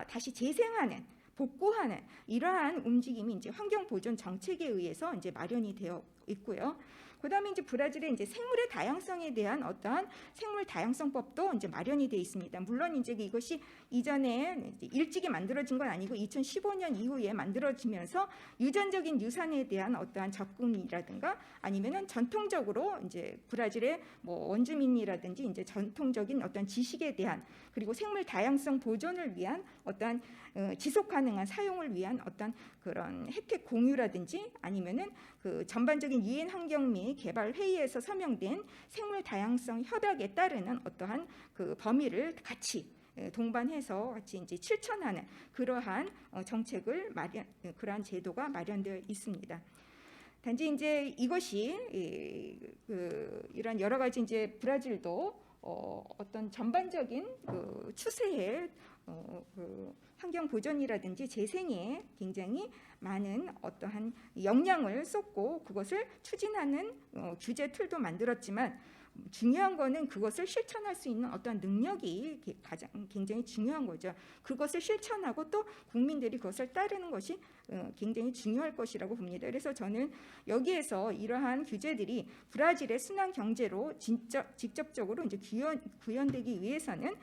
다시 재생하는 복구하는 이러한 움직임이 이제 환경 보존 정책에 의해서 이제 마련이 되어 있고요. 그다음에 이제 브라질의 이제 생물의 다양성에 대한 어떠한 생물 다양성법도 이제 마련이 되어 있습니다. 물론 이제 이것이 이전에 이제 일찍이 만들어진 건 아니고 2015년 이후에 만들어지면서 유전적인 유산에 대한 어떠한 접근이라든가 아니면은 전통적으로 이제 브라질의 뭐 원주민이라든지 이제 전통적인 어떤 지식에 대한 그리고 생물 다양성 보존을 위한 어떠한 지속 가능한 사용을 위한 어떤 그런 혜택 공유라든지 아니면은 그 전반적인 유엔 환경 및 개발 회의에서 서명된 생물 다양성 협약에 따르는 어떠한 그 범위를 같이 동반해서 같이 이제 실천하는 그러한 정책을 그러한 제도가 마련되어 있습니다. 단지 이제 이것이 이런 여러 가지 이제 브라질도 어떤 전반적인 그 추세에 그 환경 보존이라든지 재생에 굉장히 많은 어떠한 영향을 쏟고 그것을 추진하는 규제 툴도 만들었지만 중요한 거는 그것을 실천할 수 있는 어떤 능력이 가장 굉장히 중요한 거죠. 그것을 실천하고 또 국민들이 그것을 따르는 것이 굉장히 중요할 것이라고 봅니다. 그래서 저는 여기에서 이러한 규제들이 브라질의 순환 경제로 직접적으로 이제 구현되기 위해서는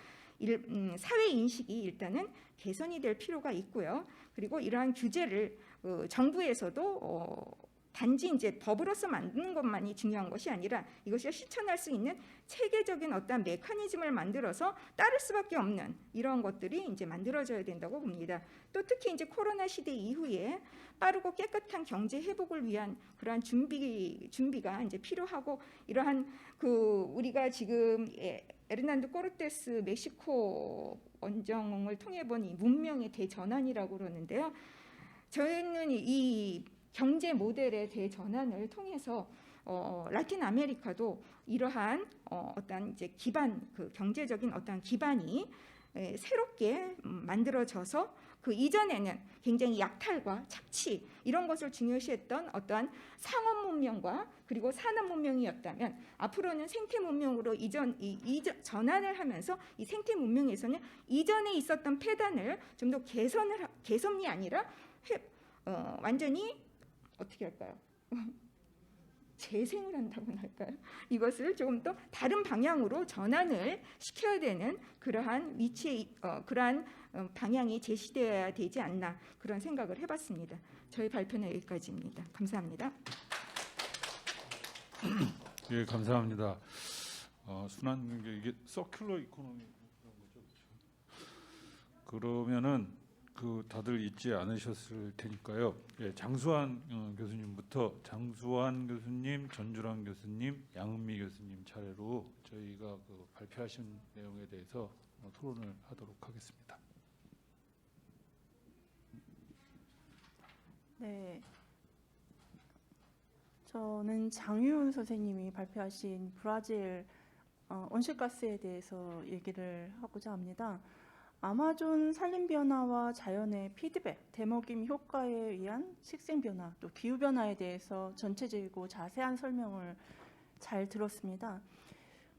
사회 인식이 일단은 개선이 될 필요가 있고요. 그리고 이러한 규제를 정부에서도 단지 이제 법으로서 만드는 것만이 중요한 것이 아니라 이것을 실천할 수 있는 체계적인 어떤 메커니즘을 만들어서 따를 수밖에 없는 이런 것들이 이제 만들어져야 된다고 봅니다. 또 특히 이제 코로나 시대 이후에 빠르고 깨끗한 경제 회복을 위한 그러한 준비가 이제 필요하고 이러한 우리가 지금 에르난도 코르테스 멕시코 원정을 통해 본 이 문명의 대전환이라고 그러는데요. 저희는 이 경제 모델의 대전환을 통해서 라틴 아메리카도 이러한 어떤 이제 기반 경제적인 어떤 기반이 새롭게 만들어져서 그 이전에는 굉장히 약탈과 착취 이런 것을 중요시했던 어떠한 상업 문명과 그리고 산업 문명이었다면 앞으로는 생태 문명으로 전환을 하면서 이 생태 문명에서는 이전에 있었던 폐단을 좀 더 개선이 아니라 완전히 어떻게 할까요? 재생을 한다고나 할까요? 이것을 조금 더 다른 방향으로 전환을 시켜야 되는 그러한 위치에 그러한 방향이 제시되어야 되지 않나 그런 생각을 해봤습니다. 저희 발표는 여기까지입니다. 감사합니다. 예, 감사합니다. 순환 경제 이게 서큘러 이코노미 그런 거죠. 그러면은 다들 잊지 않으셨을 테니까요. 예, 장수환 교수님부터 장수환 교수님, 전주란 교수님, 양은미 교수님 차례로 저희가 발표하신 내용에 대해서 토론을 하도록 하겠습니다. 네, 저는 장유은 선생님이 발표하신 브라질 온실가스에 대해서 얘기를 하고자 합니다. 아마존 산림 변화와 자연의 피드백, 대먹임 효과에 의한 식생 변화, 또 기후 변화에 대해서 전체적이고 자세한 설명을 잘 들었습니다.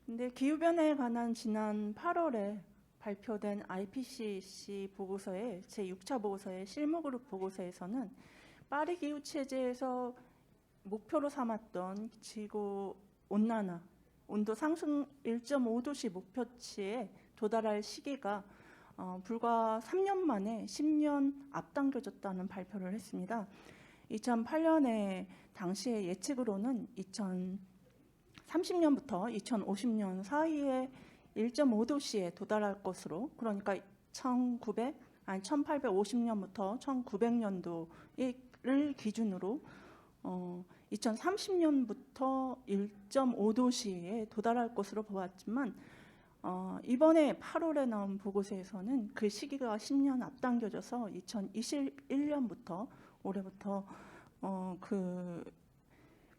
근데 기후 변화에 관한 지난 8월에 발표된 IPCC 보고서의 제6차 보고서의 실무그룹 보고서에서는 파리 기후 체제에서 목표로 삼았던 지구 온난화, 온도 상승 1.5도씨 목표치에 도달할 시기가 불과 3년 만에 10년 앞당겨졌다는 발표를 했습니다. 2008년에 당시의 예측으로는 2030년부터 2050년 사이에 1.5도씨에 도달할 것으로, 그러니까 1850년부터 1900년도를 기준으로 2030년부터 1.5도씨에 도달할 것으로 보았지만 이번에 8월에 나온 보고서에서는 그 시기가 10년 앞당겨져서 2021년부터 올해부터 그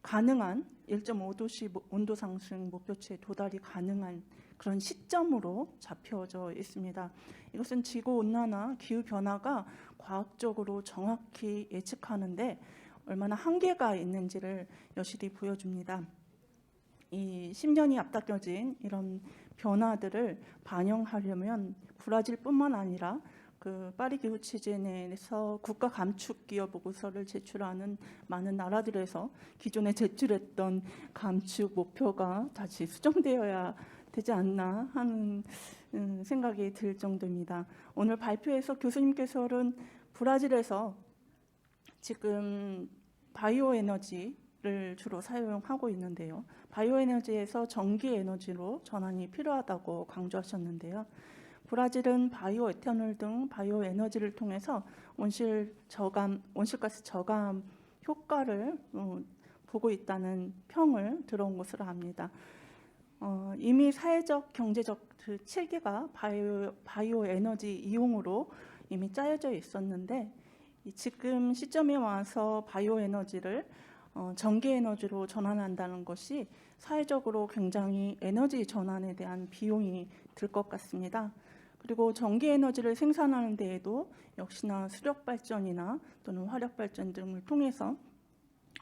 가능한 1.5도씨 온도 상승 목표치에 도달이 가능한 그런 시점으로 잡혀져 있습니다. 이것은 지구 온난화, 기후 변화가 과학적으로 정확히 예측하는데 얼마나 한계가 있는지를 여실히 보여줍니다. 이 10년이 앞당겨진 이런 변화들을 반영하려면 브라질뿐만 아니라 그 파리 기후 체제 내에서 국가 감축 기여 보고서를 제출하는 많은 나라들에서 기존에 제출했던 감축 목표가 다시 수정되어야 되지 않나 하는 생각이 들 정도입니다. 오늘 발표에서 교수님께서는 브라질에서 지금 바이오 에너지를 주로 사용하고 있는데요. 바이오 에너지에서 전기 에너지로 전환이 필요하다고 강조하셨는데요. 브라질은 바이오 에탄올 등 바이오 에너지를 통해서 온실가스 저감 효과를 보고 있다는 평을 들어온 것으로 압니다. 이미 사회적, 경제적 그 체계가 바이오 에너지 이용으로 이미 짜여져 있었는데 지금 시점에 와서 바이오 에너지를 전기 에너지로 전환한다는 것이 사회적으로 굉장히 에너지 전환에 대한 비용이 들 것 같습니다. 그리고 전기 에너지를 생산하는 데에도 역시나 수력 발전이나 또는 화력 발전 등을 통해서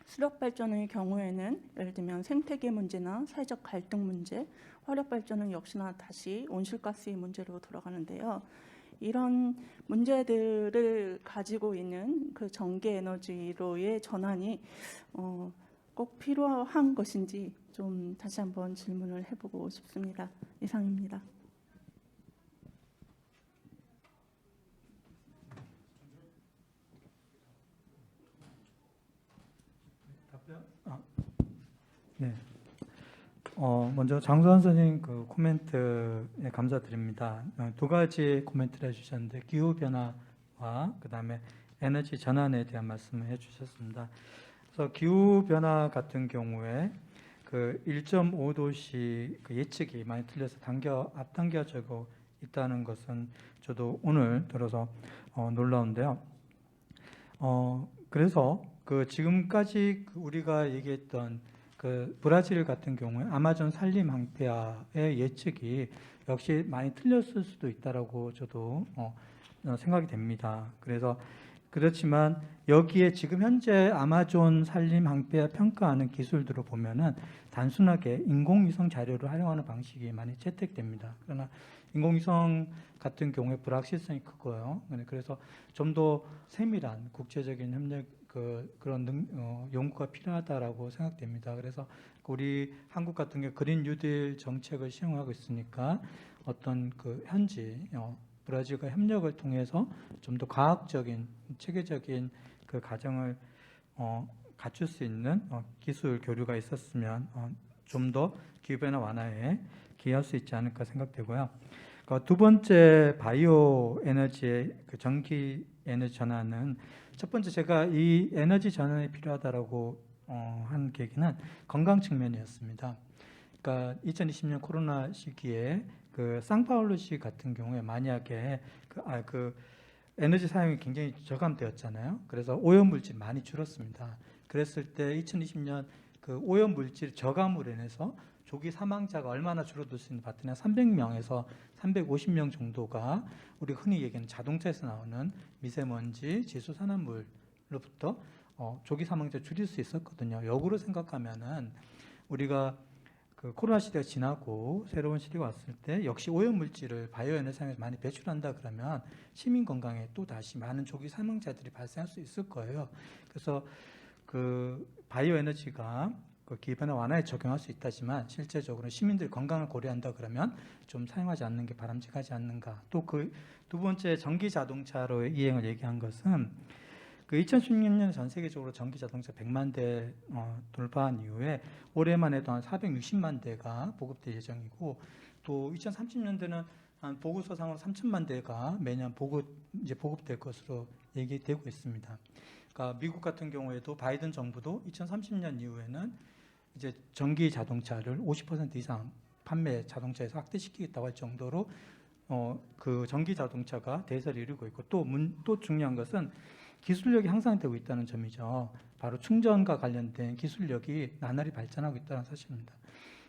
수력 발전의 경우에는 예를 들면 생태계 문제나 사회적 갈등 문제, 화력 발전은 역시나 다시 온실가스의 문제로 돌아가는데요. 이런 문제들을 가지고 있는 그 전기 에너지로의 전환이 꼭 필요한 것인지 좀 다시 한번 질문을 해보고 싶습니다. 이상입니다. 네. 먼저 장소환 선생님 그 코멘트에 감사드립니다. 두 가지 코멘트를 해주셨는데 기후 변화와 그다음에 에너지 전환에 대한 말씀을 해주셨습니다. 그래서 기후 변화 같은 경우에 그 1.5도씨 그 예측이 많이 틀려서 앞당겨지고 있다는 것은 저도 오늘 들어서 놀라운데요. 그래서 그 지금까지 우리가 얘기했던 그 브라질 같은 경우에 아마존 산림 황폐화의 예측이 역시 많이 틀렸을 수도 있다라고 저도 생각이 됩니다. 그래서 그렇지만 여기에 지금 현재 아마존 산림 황폐화 평가하는 기술들을 보면은 단순하게 인공위성 자료를 활용하는 방식이 많이 채택됩니다. 그러나 인공위성 같은 경우에 불확실성이 크고요. 그래서 좀 더 세밀한 국제적인 협력 그런 연구가 필요하다라고 생각됩니다. 그래서 우리 한국 같은 경우 그린 뉴딜 정책을 시행하고 있으니까 어떤 그 현지 브라질과 협력을 통해서 좀 더 과학적인 체계적인 그 과정을 갖출 수 있는 기술 교류가 있었으면 좀 더 기후변화 완화에 기여할 수 있지 않을까 생각되고요. 두 번째 바이오 에너지의 그 전기 에너지 전환은 첫 번째 제가 이 에너지 전환이 필요하다라고 한 계기는 건강 측면이었습니다. 그러니까 2020년 코로나 시기에 그 상파울루시 같은 경우에 만약에 그 에너지 사용이 굉장히 저감되었잖아요. 그래서 오염물질 많이 줄었습니다. 그랬을 때 2020년 그 오염 물질 저감으로 인해서 조기 사망자가 얼마나 줄어들 수 있는지 봤더니 300명에서 350명 정도가 우리 흔히 얘기하는 자동차에서 나오는 미세먼지, 지수산화물로부터 조기 사망자 줄일 수 있었거든요. 역으로 생각하면은 우리가 그 코로나 시대가 지나고 새로운 시대가 왔을 때 역시 오염 물질을 바이오 에너지상에서 많이 배출한다 그러면 시민 건강에 또 다시 많은 조기 사망자들이 발생할 수 있을 거예요. 그래서 그 바이오 에너지가 그 기후변화 완화에 적용할 수 있다지만 실제적으로 시민들 건강을 고려한다 그러면 좀 사용하지 않는 게 바람직하지 않는가. 또 그 두 번째 전기 자동차로의 이행을 얘기한 것은 그 2016년 전 세계적으로 전기 자동차 100만 대 돌파한 이후에 올해만 해도 한 460만 대가 보급될 예정이고 또 2030년대는 한 보고서상으로 3천만 대가 매년 보급될 것으로 얘기되고 있습니다. 그러니까 미국 같은 경우에도 바이든 정부도 2030년 이후에는 이제 전기 자동차를 50% 이상 판매 자동차에서 확대시키겠다고 할 정도로 그 전기 자동차가 대세를 이루고 있고 또 중요한 것은 기술력이 향상되고 있다는 점이죠. 바로 충전과 관련된 기술력이 나날이 발전하고 있다는 사실입니다.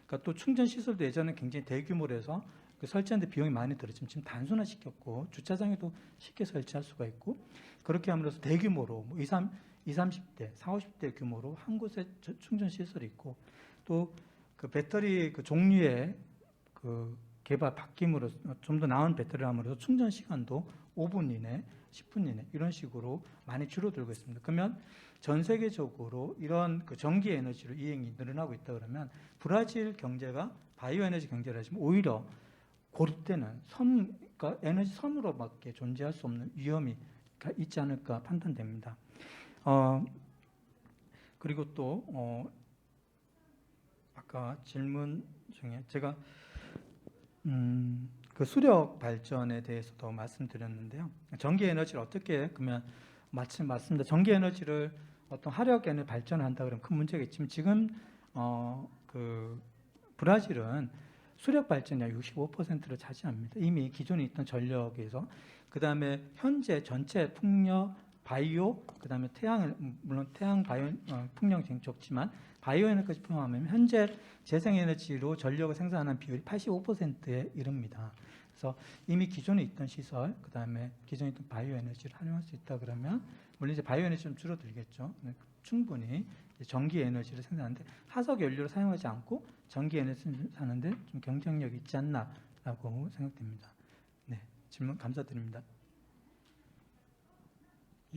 그러니까 또 충전 시설도 예전에 굉장히 대규모로 해서 그 설치하는데 비용이 많이 들었지만 지금 단순화시켰고 주차장에도 쉽게 설치할 수가 있고 그렇게 함으로써 대규모로 30대, 40, 50대 규모로 한 곳에 충전 시설이 있고 또 그 배터리 그 종류의 그 개발 바뀜으로 좀 더 나은 배터리를 함으로써 충전 시간도 5분 이내, 10분 이내 이런 식으로 많이 줄어들고 있습니다. 그러면 전 세계적으로 이런 그 전기 에너지로 이행이 늘어나고 있다 그러면 브라질 경제가 바이오 에너지 경제라 하시면 오히려 고립되는 그러니까 에너지 섬으로밖에 존재할 수 없는 위험이 있지 않을까 판단됩니다. 그리고 또 아까 질문 중에 제가 그 수력 발전에 대해서도 말씀드렸는데요. 전기 에너지를 어떻게 그러면 맞습니다. 전기 에너지를 어떤 화력 에너지 발전한다 그러면 큰 문제가 있지만 지금 그 브라질은 수력 발전이 약 65%를 차지합니다. 이미 기존에 있던 전력에서 그다음에 현재 전체 풍력, 바이오, 그다음에 물론 태양 바이오 풍력 적지만 바이오 에너지까지 포함하면 현재 재생에너지로 전력을 생산하는 비율이 85%에 이릅니다. 그래서 이미 기존에 있던 시설, 그다음에 기존에 있던 바이오 에너지를 활용할 수 있다 그러면 물론 이제 바이오 에너지 좀 줄어들겠죠. 충분히 전기 에너지를 생산하는데 화석 연료를 사용하지 않고 전기 에너지를 생산하는데 좀 경쟁력이 있지 않나라고 생각됩니다. 네, 질문 감사드립니다.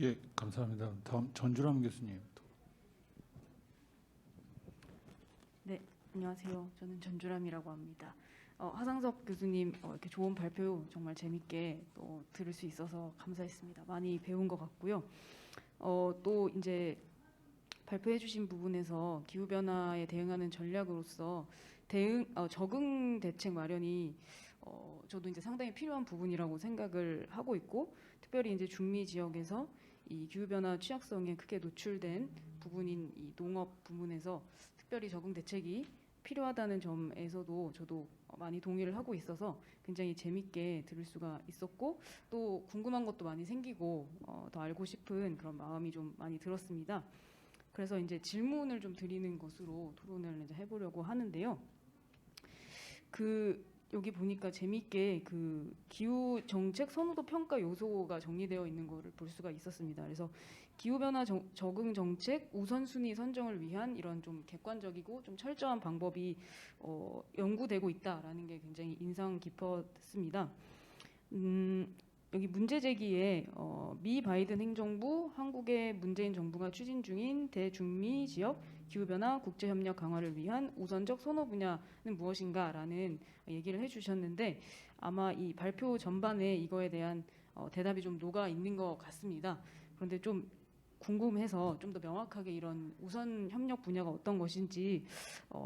예, 감사합니다. 다음 전주람 교수님. 네, 안녕하세요. 저는 전주람이라고 합니다. 하상석 교수님 이렇게 좋은 발표 정말 재밌게 또 들을 수 있어서 감사했습니다. 많이 배운 것 같고요. 또 이제 발표해주신 부분에서 기후 변화에 대응하는 전략으로서 적응 대책 마련이 저도 이제 상당히 필요한 부분이라고 생각을 하고 있고, 특별히 이제 중미 지역에서 이 기후 변화 취약성에 크게 노출된 부분인 이 농업 부문에서 특별히 적응 대책이 필요하다는 점에서도 저도 많이 동의를 하고 있어서 굉장히 재밌게 들을 수가 있었고 또 궁금한 것도 많이 생기고 더 알고 싶은 그런 마음이 좀 많이 들었습니다. 그래서 이제 질문을 좀 드리는 것으로 토론을 이제 해보려고 하는데요. 여기 보니까 재밌게 그 기후 정책 선호도 평가 요소가 정리되어 있는 것을 볼 수가 있었습니다. 그래서 기후 변화 적응 정책 우선순위 선정을 위한 이런 좀 객관적이고 좀 철저한 방법이 연구되고 있다라는 게 굉장히 인상 깊었습니다. 여기 문제 제기에 미 바이든 행정부, 한국의 문재인 정부가 추진 중인 대중미 지역 기후변화 국제협력 강화를 위한 우선적 선호 분야는 무엇인가라는 얘기를 해주셨는데 아마 이 발표 전반에 이거에 대한 대답이 좀 녹아 있는 것 같습니다. 그런데 좀 궁금해서 좀 더 명확하게 이런 우선 협력 분야가 어떤 것인지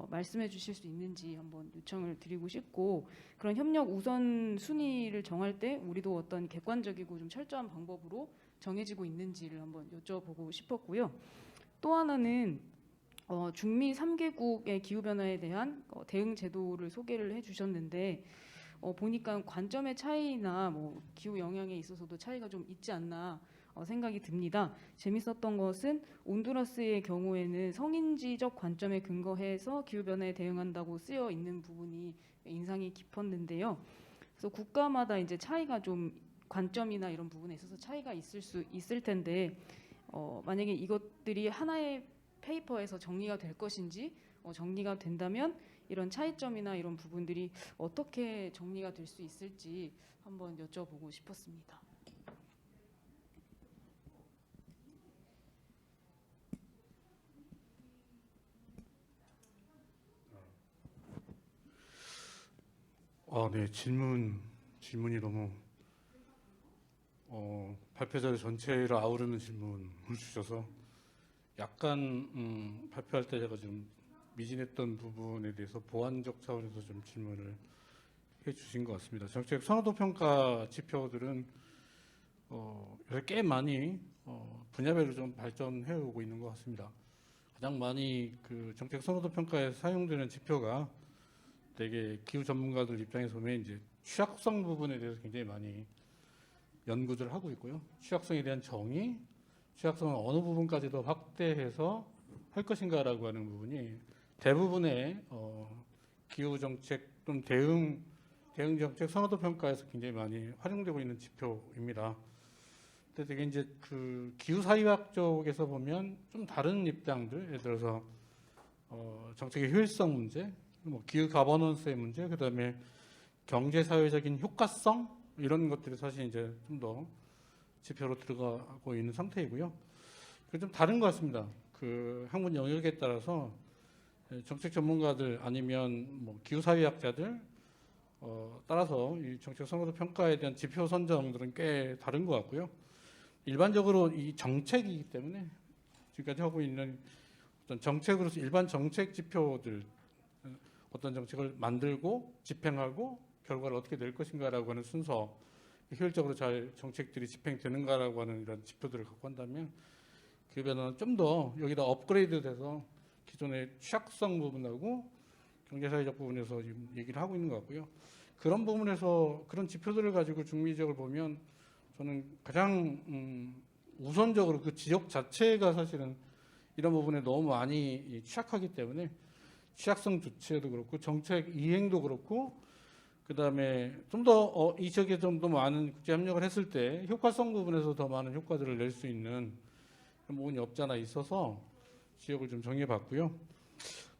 말씀해 주실 수 있는지 한번 요청을 드리고 싶고, 그런 협력 우선 순위를 정할 때 우리도 어떤 객관적이고 좀 철저한 방법으로 정해지고 있는지를 한번 여쭤보고 싶었고요. 또 하나는 중미 3개국의 기후변화에 대한 대응 제도를 소개를 해주셨는데 보니까 관점의 차이나 뭐 기후 영향에 있어서도 차이가 좀 있지 않나 생각이 듭니다. 재밌었던 것은 온두라스의 경우에는 성인지적 관점에 근거해서 기후 변화에 대응한다고 쓰여 있는 부분이 인상이 깊었는데요. 그래서 국가마다 이제 차이가 좀 관점이나 이런 부분에 있어서 차이가 있을 텐데 만약에 이것들이 하나의 페이퍼에서 정리가 될 것인지 정리가 된다면 이런 차이점이나 이런 부분들이 어떻게 정리가 될 수 있을지 한번 여쭤보고 싶었습니다. 네, 질문이 너무 발표 자료 전체를 아우르는 질문을 주셔서 약간 발표할 때 제가 좀 미진했던 부분에 대해서 보완적 차원에서 좀 질문을 해주신 것 같습니다. 정책 선호도 평가 지표들은 요새 꽤 많이 분야별로 좀 발전해 오고 있는 것 같습니다. 가장 많이 그 정책 선호도 평가에 사용되는 지표가 되게 기후 전문가들 입장에서 보면 이제 취약성 부분에 대해서 굉장히 많이 연구를 하고 있고요. 취약성에 대한 정의, 취약성을 어느 부분까지 더 확대해서 할 것인가라고 하는 부분이 대부분의 기후 정책 또는 대응 정책 선호도 평가에서 굉장히 많이 활용되고 있는 지표입니다. 근데 되게 이제 그 기후 사회학 쪽에서 보면 좀 다른 입장들, 예를 들어서 정책의 효율성 문제, 뭐 기후 가버넌스의 문제, 그다음에 경제 사회적인 효과성 이런 것들이 사실 이제 좀 더 지표로 들어가고 있는 상태이고요. 그 좀 다른 것 같습니다. 그 학문 영역에 따라서 정책 전문가들 아니면 뭐 기후 사회학자들 따라서 이 정책 선호도 평가에 대한 지표 선정들은 꽤 다른 것 같고요. 일반적으로 이 정책이기 때문에 지금까지 하고 있는 어떤 정책으로서 일반 정책 지표들 어떤 정책을 만들고 집행하고 결과를 어떻게 낼 것인가라고 하는 순서, 효율적으로 잘 정책들이 집행되는가라고 하는 이런 지표들을 갖고 한다면 그 변화는 좀 더 여기다 업그레이드돼서 기존의 취약성 부분하고 경제사회적 부분에서 지금 얘기를 하고 있는 것 같고요. 그런 부분에서 그런 지표들을 가지고 중미지역을 보면 저는 가장 우선적으로 그 지역 자체가 사실은 이런 부분에 너무 많이 취약하기 때문에 취약성 조치에도 그렇고 정책 이행도 그렇고 그다음에 좀 더 이 지역에 좀 더 많은 국제 협력을 했을 때 효과성 부분에서 더 많은 효과들을 낼 수 있는 그런 부분이 없지 않아 있어서 지역을 좀 정해봤고요.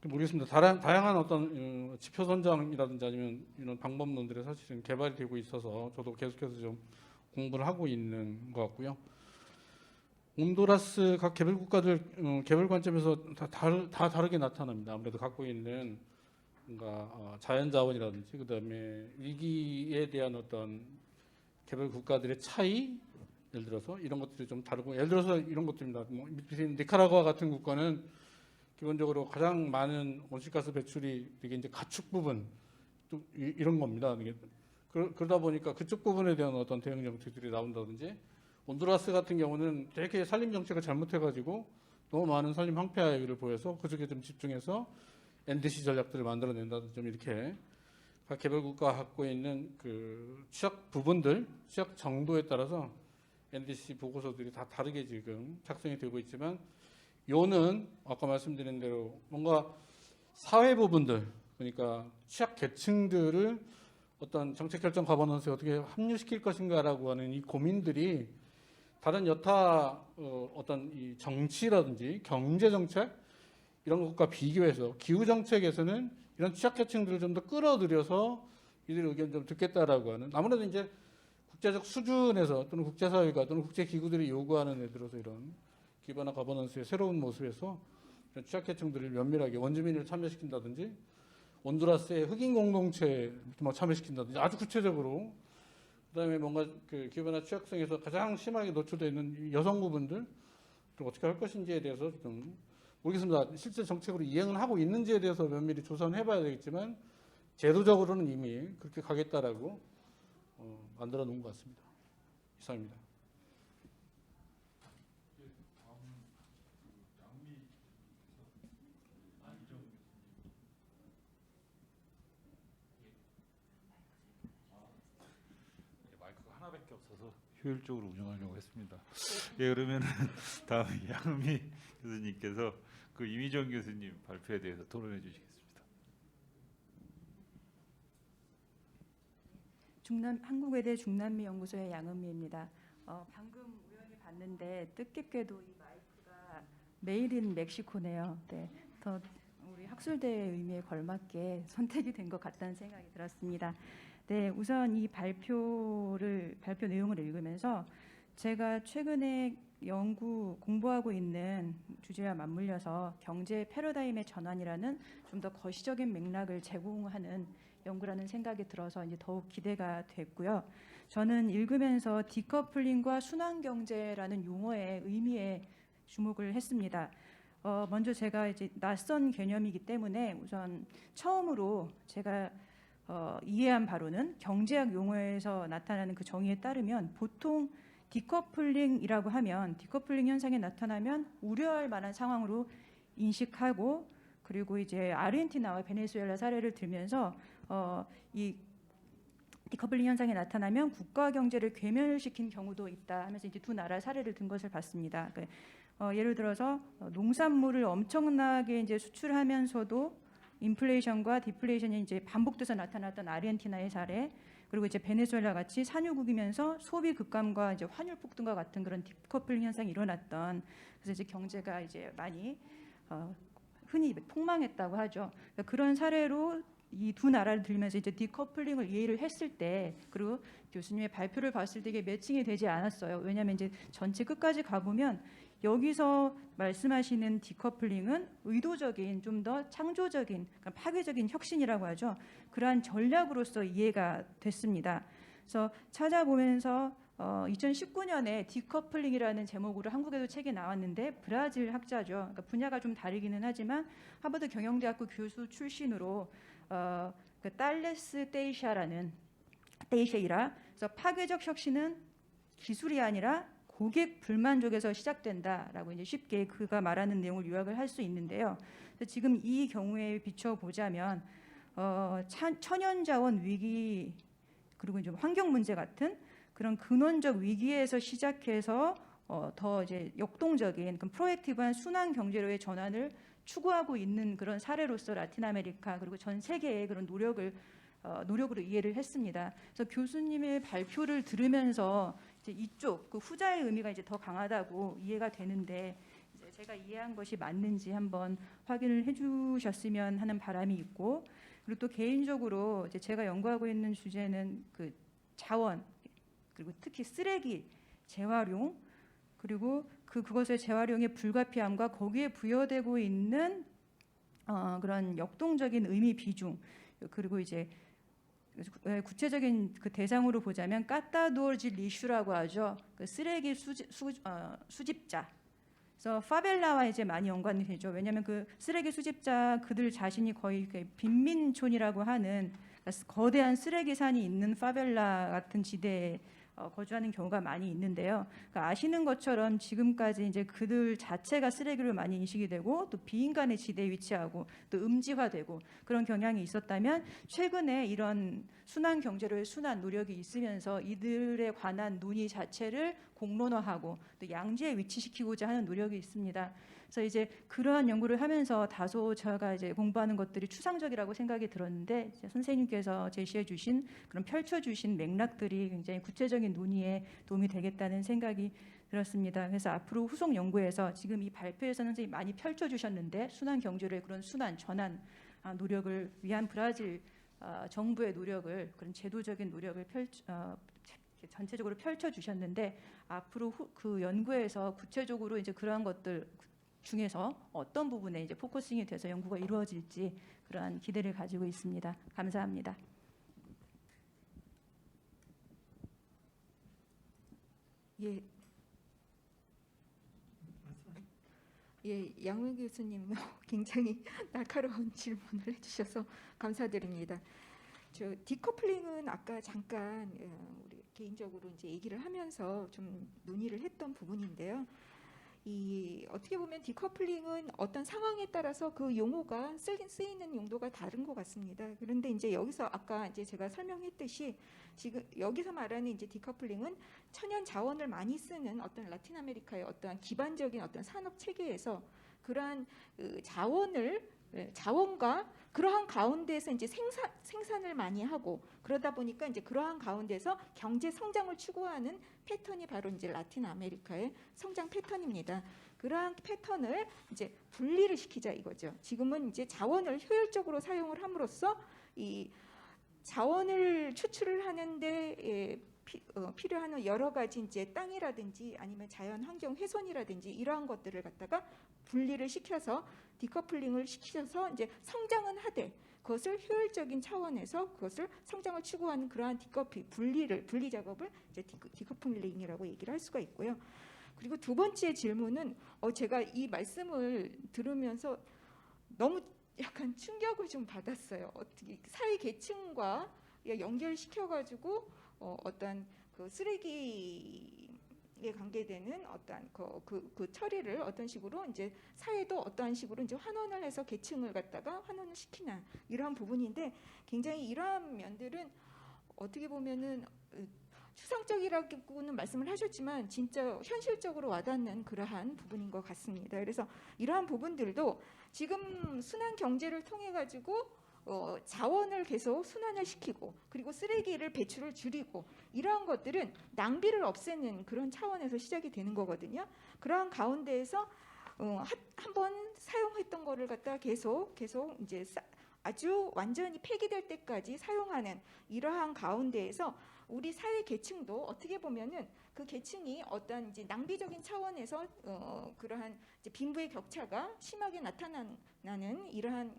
모르겠습니다. 다양한 어떤 지표 선정이라든지 아니면 이런 방법론들이 사실은 개발이 되고 있어서 저도 계속해서 좀 공부를 하고 있는 것 같고요. 온두라스 각 개별 국가들 개별 관점에서 다 다르게 나타납니다. 아무래도 갖고 있는 뭔가 자연 자원이라든지 그다음에 위기에 대한 어떤 개별 국가들의 차이, 예를 들어서 이런 것들이 좀 다르고, 예를 들어서 이런 것들입니다. 뭐 니카라구아 같은 국가는 기본적으로 가장 많은 온실가스 배출이 되게 이제 가축 부분 또 이런 겁니다. 이게 그러다 보니까 그쪽 부분에 대한 어떤 대응 정책들이 나온다든지, 온두라스 같은 경우는 되게 산림 정책을 잘못해가지고 너무 많은 산림 황폐화를 보여서 그쪽에 좀 집중해서 NDC 전략들을 만들어낸다든지 좀 이렇게 각 개별 국가가 갖고 있는 그 취약 부분들, 취약 정도에 따라서 NDC 보고서들이 다 다르게 지금 작성이 되고 있지만, 요는 아까 말씀드린 대로 뭔가 사회 부분들, 그러니까 취약 계층들을 어떤 정책 결정 가버넌스에 어떻게 합류시킬 것인가라고 하는 이 고민들이 다른 여타 어떤 이 정치라든지 경제 정책 이런 것과 비교해서 기후 정책에서는 이런 취약계층들을 좀 더 끌어들여서 이들의 의견 좀 듣겠다라고 하는, 아무래도 이제 국제적 수준에서 또는 국제사회가 또는 국제기구들이 요구하는 데 들어서 이런 기반화 가버넌스의 새로운 모습에서 이런 취약계층들을 면밀하게 원주민을 참여시킨다든지 온두라스의 흑인 공동체에 참여시킨다든지 아주 구체적으로, 그다음에 뭔가 그 기후변화 취약성에서 가장 심하게 노출되어 있는 여성 부분들 어떻게 할 것인지에 대해서 좀 모르겠습니다. 실제 정책으로 이행을 하고 있는지에 대해서 면밀히 조사는 해봐야 되겠지만 제도적으로는 이미 그렇게 가겠다라고 만들어 놓은 것 같습니다. 이상입니다. 마이크가 하나밖에 없어서 효율적으로 운영하려고 했습니다. 예, 그러면은 다음 양은미 교수님께서 그 이미정 교수님 발표에 대해서 토론해 주시겠습니다. 한국외대 중남미 연구소의 양은미입니다. 방금 우연히 봤는데 뜻깊게도 이 마이크가 메이드 인 멕시코네요. 네, 더 우리 학술대의 의미에 걸맞게 선택이 된 것 같다는 생각이 들었습니다. 네, 우선 이 발표 내용을 읽으면서 제가 최근에 공부하고 있는 주제와 맞물려서 경제 패러다임의 전환이라는 좀 더 거시적인 맥락을 제공하는 연구라는 생각이 들어서 이제 더욱 기대가 됐고요. 저는 읽으면서 디커플링과 순환 경제라는 용어의 의미에 주목을 했습니다. 먼저 제가 이제 낯선 개념이기 때문에 우선 처음으로 제가 이해한 바로는 경제학 용어에서 나타나는 그 정의에 따르면 보통 디커플링이라고 하면 디커플링 현상이 나타나면 우려할 만한 상황으로 인식하고 그리고 이제 아르헨티나와 베네수엘라 사례를 들면서 이 디커플링 현상이 나타나면 국가 경제를 괴멸시킨 경우도 있다 하면서 이제 두 나라 사례를 든 것을 봤습니다. 예를 들어서 농산물을 엄청나게 이제 수출하면서도 인플레이션과 디플레이션이 이제 반복돼서 나타났던 아르헨티나의 사례, 그리고 이제 베네수엘라 같이 산유국이면서 소비 급감과 이제 환율 폭등과 같은 그런 디커플링 현상이 일어났던, 그래서 이제 경제가 이제 많이 흔히 폭망했다고 하죠. 그런 사례로 이 두 나라를 들면서 이제 디커플링을 이해를 했을 때, 그리고 교수님의 발표를 봤을 때 이게 매칭이 되지 않았어요. 왜냐하면 이제 전체 끝까지 가보면 여기서 말씀하시는 디커플링은 의도적인, 좀 더 창조적인, 파괴적인 혁신이라고 하죠. 그러한 전략으로서 이해가 됐습니다. 그래서 찾아보면서 2019년에 디커플링이라는 제목으로 한국에도 책이 나왔는데 브라질 학자죠. 그러니까 분야가 좀 다르기는 하지만 하버드 경영대학교 교수 출신으로 그 딸레스 테이셰이라, 그래서 파괴적 혁신은 기술이 아니라 고객 불만족에서 시작된다라고 이제 쉽게 그가 말하는 내용을 요약을 할 수 있는데요. 그래서 지금 이 경우에 비춰 보자면 천연자원 위기 그리고 이제 환경 문제 같은 그런 근원적 위기에서 시작해서 더 이제 역동적인 프로액티브한 순환 경제로의 전환을 추구하고 있는 그런 사례로서 라틴 아메리카 그리고 전 세계의 그런 노력으로 이해를 했습니다. 그래서 교수님의 발표를 들으면서 이제 이쪽 그 후자의 의미가 이제 더 강하다고 이해가 되는데, 이제 제가 이해한 것이 맞는지 한번 확인을 해주셨으면 하는 바람이 있고, 그리고 또 개인적으로 이제 제가 연구하고 있는 주제는 그 자원 그리고 특히 쓰레기 재활용, 그리고 그것의 재활용의 불가피함과 거기에 부여되고 있는 그런 역동적인 의미 비중, 그리고 이제 구체적인 그 대상으로 보자면 까따도르질 이슈라고 하죠. 그 쓰레기 수집자. 그래서 파벨라와 이제 많이 연관이 되죠. 왜냐하면 그 쓰레기 수집자 그들 자신이 거의 빈민촌이라고 하는 거대한 쓰레기산이 있는 파벨라 같은 지대에 거주하는 경우가 많이 있는데요. 그러니까 아시는 것처럼 지금까지 이제 그들 자체가 쓰레기로 많이 인식이 되고 또 비인간의 지대에 위치하고 또 음지화되고 그런 경향이 있었다면, 최근에 이런 순환 경제로의 순환 노력이 있으면서 이들에 관한 논의 자체를 공론화하고 또 양지에 위치시키고자 하는 노력이 있습니다. 그래서 이제 그러한 연구를 하면서 다소 제가 이제 공부하는 것들이 추상적이라고 생각이 들었는데, 선생님께서 제시해 주신 그런 펼쳐 주신 맥락들이 굉장히 구체적인 논의에 도움이 되겠다는 생각이 들었습니다. 그래서 앞으로 후속 연구에서 지금 이 발표에서는 선생님이 많이 펼쳐 주셨는데 순환 경제로의 그런 순환 전환 노력을 위한 브라질 정부의 노력을, 그런 제도적인 노력을 전체적으로 펼쳐 주셨는데, 앞으로 그 연구에서 구체적으로 이제 그러한 것들 중에서 어떤 부분에 이제 포커싱이 돼서 연구가 이루어질지 그러한 기대를 가지고 있습니다. 감사합니다. 양은 교수님 굉장히 날카로운 질문을 해주셔서 감사드립니다. 저 디커플링은 아까 잠깐 우리 개인적으로 이제 얘기를 하면서 좀 논의를 했던 부분인데요. 이 어떻게 보면 디커플링은 어떤 상황에 따라서 그 용어가 쓰이는 용도가 다른 것 같습니다. 그런데 이제 여기서 아까 이제 제가 설명했듯이 지금 여기서 말하는 이제 디커플링은 천연 자원을 많이 쓰는 어떤 라틴 아메리카의 어떤 기반적인 어떤 산업 체계에서 그러한 그 자원과 그러한 가운데에서 이제 생산을 많이 하고 그러다 보니까 이제 그러한 가운데서 경제 성장을 추구하는 패턴이 바로 이제 라틴 아메리카의 성장 패턴입니다. 그러한 패턴을 이제 분리를 시키자 이거죠. 지금은 이제 자원을 효율적으로 사용을 함으로써 이 자원을 추출을 하는데 필요한 여러 가지 이제 땅이라든지 아니면 자연 환경 훼손이라든지 이러한 것들을 갖다가 분리를 시켜서 디커플링을 시켜서 이제 성장은 하되 그것을 효율적인 차원에서 그것을 성장을 추구하는 그러한 분리 작업을 이제 디커플링이라고 얘기를 할 수가 있고요. 그리고 두 번째 질문은 제가 이 말씀을 들으면서 너무 약간 충격을 좀 받았어요. 어떻게 사회 계층과 연결시켜 가지고 어떤 그 쓰레기에 관계되는 어떤 그 처리를 어떤 식으로 이제 사회도 어떠한 식으로 이제 환원을 해서 계층을 갖다가 환원을 시키는 이러한 부분인데 굉장히 이러한 면들은 어떻게 보면은 추상적이라고는 말씀을 하셨지만 진짜 현실적으로 와닿는 그러한 부분인 것 같습니다. 그래서 이러한 부분들도 지금 순환 경제를 통해 가지고 자원을 계속 순환을 시키고 그리고 쓰레기를 배출을 줄이고 이러한 것들은 낭비를 없애는 그런 차원에서 시작이 되는 거거든요. 그러한 가운데에서 한번 사용했던 거를 갖다 계속 이제 아주 완전히 폐기될 때까지 사용하는 이러한 가운데에서 우리 사회 계층도 어떻게 보면은 그 계층이 어떤 이제 낭비적인 차원에서 그러한 이제 빈부의 격차가 심하게 나타나는 이러한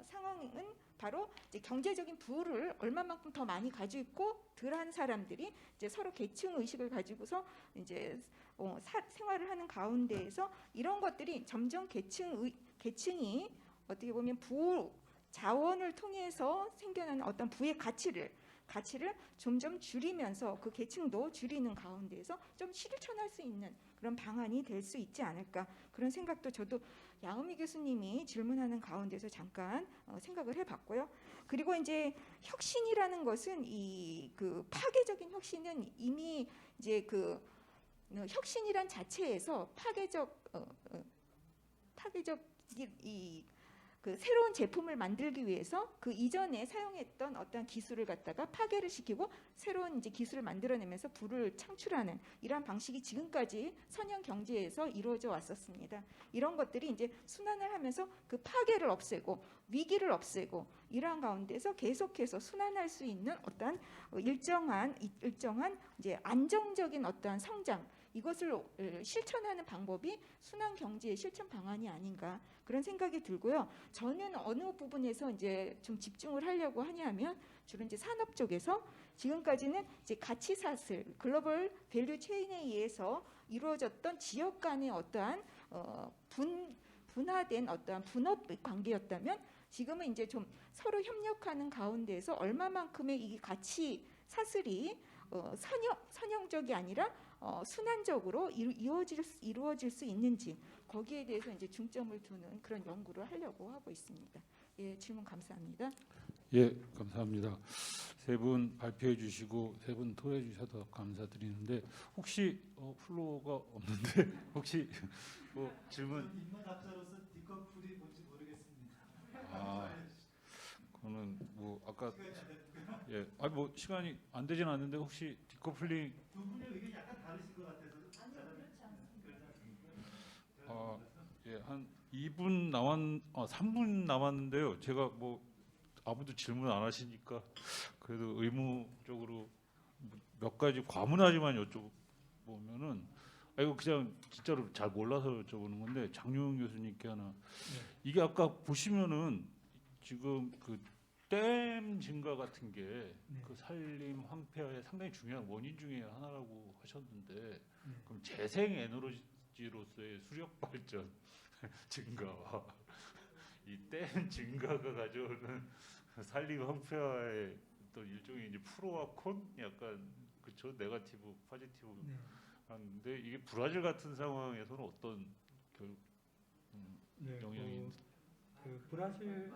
상황은 바로 이제 경제적인 부를 얼마만큼 더 많이 가지고 있고 덜한 사람들이 이제 서로 계층 의식을 가지고서 이제 생활을 하는 가운데에서 이런 것들이 점점 계층이 어떻게 보면 자원을 통해서 생겨나는 어떤 부의 가치를 점점 줄이면서 그 계층도 줄이는 가운데에서 좀 실천할 수 있는 그런 방안이 될 수 있지 않을까 그런 생각도 저도 양은미 교수님이 질문하는 가운데서 잠깐 생각을 해봤고요. 그리고 이제 혁신이라는 것은 이 그 파괴적인 혁신은 이미 이제 그 혁신이란 자체에서 파괴적 그 새로운 제품을 만들기 위해서 그 이전에 사용했던 어떤 기술을 갖다가 파괴를 시키고 새로운 이제 기술을 만들어내면서 부를 창출하는 이러한 방식이 지금까지 선형 경제에서 이루어져 왔었습니다. 이런 것들이 이제 순환을 하면서 그 파괴를 없애고 위기를 없애고 이러한 가운데서 계속해서 순환할 수 있는 어떤 일정한 이제 안정적인 어떠한 성장 이것을 실천하는 방법이 순환 경제의 실천 방안이 아닌가 그런 생각이 들고요. 저는 어느 부분에서 이제 좀 집중을 하려고 하냐면 주로 이제 산업 쪽에서 지금까지는 이제 가치 사슬, 글로벌 밸류 체인에 의해서 이루어졌던 지역 간의 어떠한 분화된 어떠한 분업 관계였다면 지금은 이제 좀 서로 협력하는 가운데에서 얼마만큼의 이 가치 사슬이 선형적이 아니라 순환적으로 이루어질 수 있는지 거기에 대해서 이제 중점을 두는 그런 연구를 하려고 하고 있습니다. 예, 질문 감사합니다. 예, 감사합니다. 세 분 발표해 주시고 세 분 토의해 주셔서 감사드리는데 혹시 플로어가 없는데 혹시 뭐 질문? 인문학자로서 디커플이 뭔지 모르겠습니다. 그거는 뭐 아까 아니 뭐 시간이 안 되진 않는데 혹시 디커플링 두 분의 의견이 약간 다르신 것 같아서. 한 2분 3분 남았는데요. 제가 뭐 아무도 질문 안 하시니까 그래도 의무적으로 몇 가지 과문하지만 여쭤보면은 이거 그냥 진짜로 잘 몰라서 여쭤보는 건데 장유영 교수님께 하나 이게 아까 보시면은 지금 그 댐 증가 같은 게 그 산림 황폐화의 상당히 중요한 원인 중에 하나라고 하셨는데 그럼 재생 에너지로서의 수력 발전 증가와 이 댐 증가가 가져오는 산림 황폐화의 또 일종의 이제 프로와 콘 약간 그쵸 네거티브 포지티브 하는데 이게 브라질 같은 상황에서는 어떤 네, 영향이 그 브라질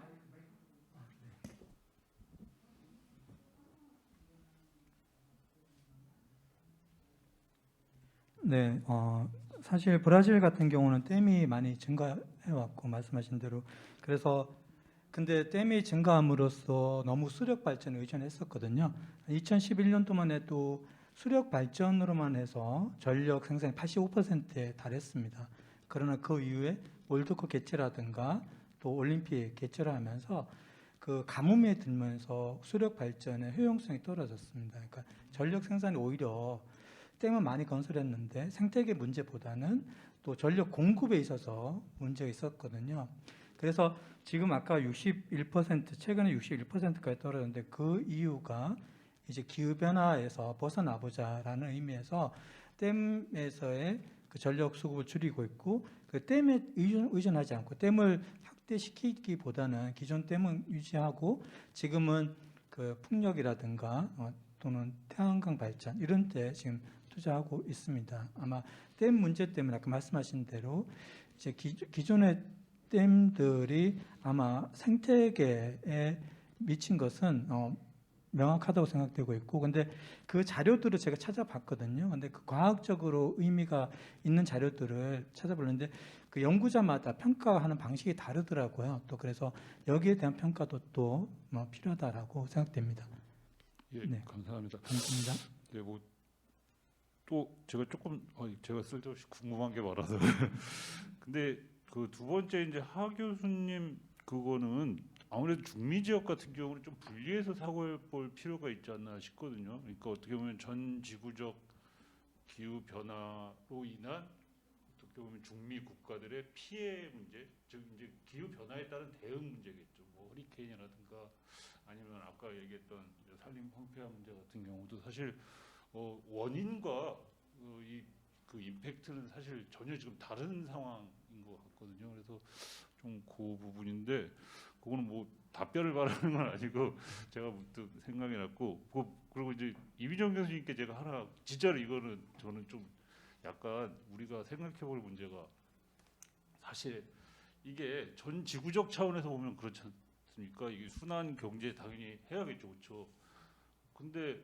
네, 사실 브라질 같은 경우는 댐이 많이 증가해 왔고 말씀하신 대로 그래서 근데 댐이 증가함으로써 너무 수력 발전에 의존했었거든요. 2011년도만 해도 수력 발전으로만 해서 전력 생산이 85%에 달했습니다. 그러나 그 이후에 월드컵 개최라든가 또 올림픽 개최를 하면서 그 가뭄에 들면서 수력 발전의 효용성이 떨어졌습니다. 그러니까 전력 생산이 오히려 댐은 많이 건설했는데 생태계 문제보다는 또 전력 공급에 있어서 문제가 있었거든요. 그래서 지금 아까 61% 최근에 61%까지 떨어졌는데 그 이유가 이제 기후 변화에서 벗어나 보자라는 의미에서 댐에서의 그 전력 수급을 줄이고 있고 그 댐에 의존하지 않고 댐을 확대시키기보다는 기존 댐은 유지하고 지금은 그 풍력이라든가 또는 태양광 발전 이런 데 지금 투자하고 있습니다. 아마 댐 문제 때문에 아까 말씀하신 대로 이제 기존의 댐들이 아마 생태계에 미친 것은 명확하다고 생각되고 있고, 근데 그 자료들을 제가 찾아봤거든요. 근데 그 과학적으로 의미가 있는 자료들을 찾아보는데 그 연구자마다 평가하는 방식이 다르더라고요. 또 그래서 여기에 대한 평가도 또 필요하다라고 생각됩니다. 예, 네. 감사합니다. 감사합니다. 네, 뭐 또 제가 조금 제가 쓸데없이 궁금한 게 많아서 근데 그 두 번째 이제 하 교수님 그거는 아무래도 중미 지역 같은 경우는 좀 분리해서 사고해 볼 필요가 있지 않나 싶거든요. 그러니까 어떻게 보면 전 지구적 기후 변화로 인한 어떻게 보면 중미 국가들의 피해 문제, 즉 이제 기후 변화에 따른 대응 문제겠죠. 뭐 허리케인이라든가 아니면 아까 얘기했던 산림 황폐화 문제 같은 경우도 사실 원인과 이 그 임팩트는 사실 전혀 지금 다른 상황인 것 같거든요. 그래서 좀 그 부분인데 그거는 뭐 답변을 바라는 건 아니고 제가 문득 생각이 났고 그리고 이제 이비정 교수님께 제가 하나 진짜로 이거는 저는 좀 약간 우리가 생각해볼 문제가 사실 이게 전 지구적 차원에서 보면 그렇지 않습니까? 이게 순환 경제 당연히 해야겠죠, 그렇죠? 근데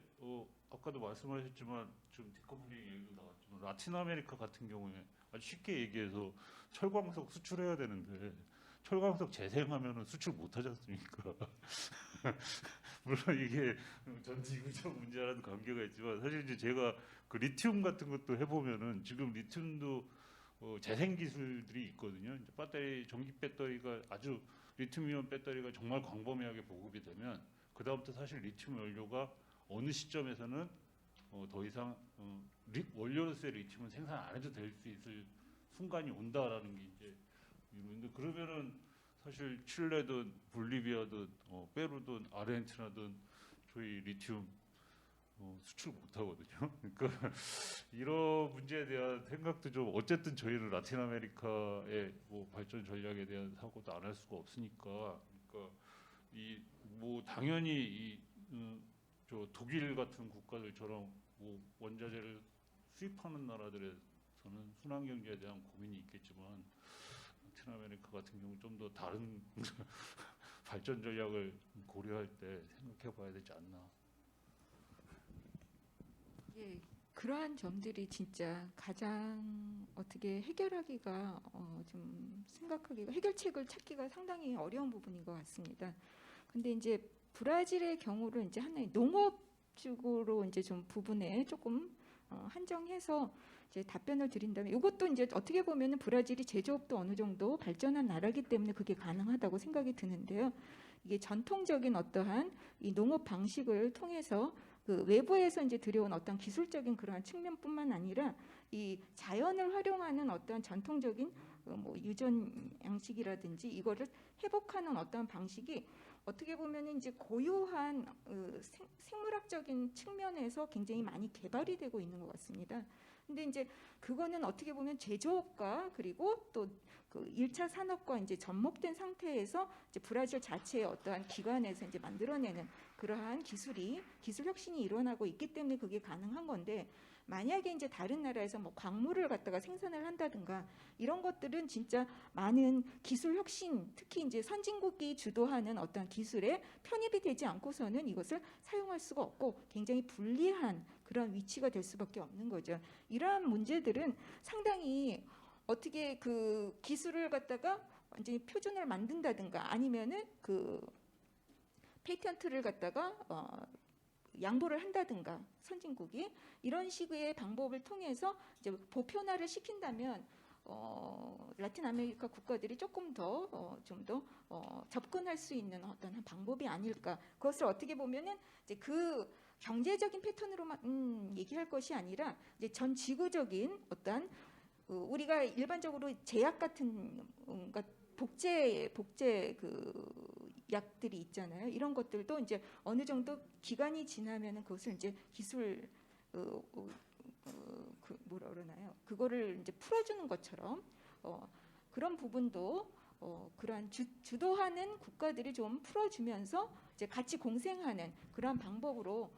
아까도 말씀하셨지만 지금 디커플링 얘기도 나왔지만 라틴 아메리카 같은 경우에 아주 쉽게 얘기해서 철광석 수출해야 되는데 철광석 재생하면은 수출 못하지 않습니까? 물론 이게 전 지구적 문제라는 관계가 있지만 사실 이제 제가 그 리튬 같은 것도 해보면은 지금 리튬도 재생 기술들이 있거든요. 이제 배터리 전기 배터리가 아주 리튬이온 배터리가 정말 광범위하게 보급이 되면 그 다음부터 사실 리튬 연료가 어느 시점에서는 더 이상 원료로서의 리튬은 생산 안 해도 될 수 있을 순간이 온다라는 게 이제 이런데 그러면은 사실 칠레든 볼리비아든 페루든 아르헨티나든 저희 리튬 수출 못 하거든요. 그러니까 이런 문제에 대한 생각도 좀 어쨌든 저희는 라틴 아메리카의 뭐 발전 전략에 대한 사고도 안 할 수가 없으니까 그러니까 이 뭐 당연히 저 독일 같은 국가들처럼 뭐 원자재를 수입하는 나라들에서는 순환 경제에 대한 고민이 있겠지만 라틴 아메리카 같은 경우 좀 더 다른 발전 전략을 고려할 때 생각해 봐야 되지 않나. 예, 그러한 점들이 진짜 가장 어떻게 해결하기가 좀 생각하기가 해결책을 찾기가 상당히 어려운 부분인 것 같습니다. 근데 이제 브라질의 경우를 이제 하나의 농업 쪽으로 이제 좀 부분에 조금 한정해서 이제 답변을 드린다면 이것도 이제 어떻게 보면은 브라질이 제조업도 어느 정도 발전한 나라이기 때문에 그게 가능하다고 생각이 드는데요. 이게 전통적인 어떠한 이 농업 방식을 통해서 그 외부에서 이제 들여온 어떤 기술적인 그러한 측면뿐만 아니라 이 자연을 활용하는 어떠한 전통적인 뭐 유전 양식이라든지 이거를 회복하는 어떠한 방식이 어떻게 보면 이제 고유한 생물학적인 측면에서 굉장히 많이 개발이 되고 있는 것 같습니다. 근데 이제 그거는 어떻게 보면 제조업과 그리고 또 그 1차 산업과 이제 접목된 상태에서 이제 브라질 자체의 어떠한 기관에서 이제 만들어내는 그러한 기술 혁신이 일어나고 있기 때문에 그게 가능한 건데 만약에 이제 다른 나라에서 뭐 광물을 갖다가 생산을 한다든가 이런 것들은 진짜 많은 기술 혁신, 특히 이제 선진국이 주도하는 어떤 기술에 편입이 되지 않고서는 이것을 사용할 수가 없고 굉장히 불리한 그런 위치가 될 수밖에 없는 거죠. 이러한 문제들은 상당히 어떻게 그 기술을 갖다가 완전히 표준을 만든다든가 아니면은 그 페이턴트를 갖다가 양보를 한다든가 선진국이 이런 식의 방법을 통해서 이제 보편화를 시킨다면 라틴 아메리카 국가들이 조금 더 좀 더 접근할 수 있는 어떤 한 방법이 아닐까. 그것을 어떻게 보면은 이제 그 경제적인 패턴으로만 얘기할 것이 아니라 이제 전 지구적인 어떤 우리가 일반적으로 제약 같은 복제 그 약들이 있잖아요. 이런 것들도 이제 어느 정도 기간이 지나면은 그것을 이제 기술 그 뭐라 그러나요? 그거를 이제 풀어주는 것처럼 그런 부분도 그러한 주도하는 국가들이 좀 풀어주면서 이제 같이 공생하는 그러한 방법으로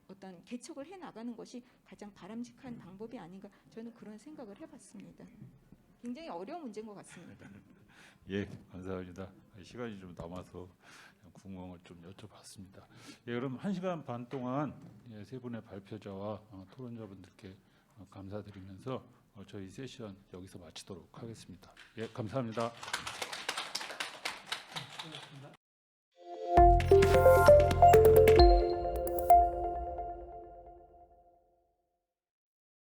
어떤 개척을 해 나가는 것이 가장 바람직한 방법이 아닌가 저는 그런 생각을 해봤습니다. 굉장히 어려운 문제인 것 같습니다. 예, 감사합니다. 시간이 좀 남아서 궁금한 걸 좀 여쭤봤습니다. 예, 그럼 1시간 반 동안 세 분의 발표자와 토론자분들께 감사드리면서 저희 세션 여기서 마치도록 하겠습니다. 예, 감사합니다.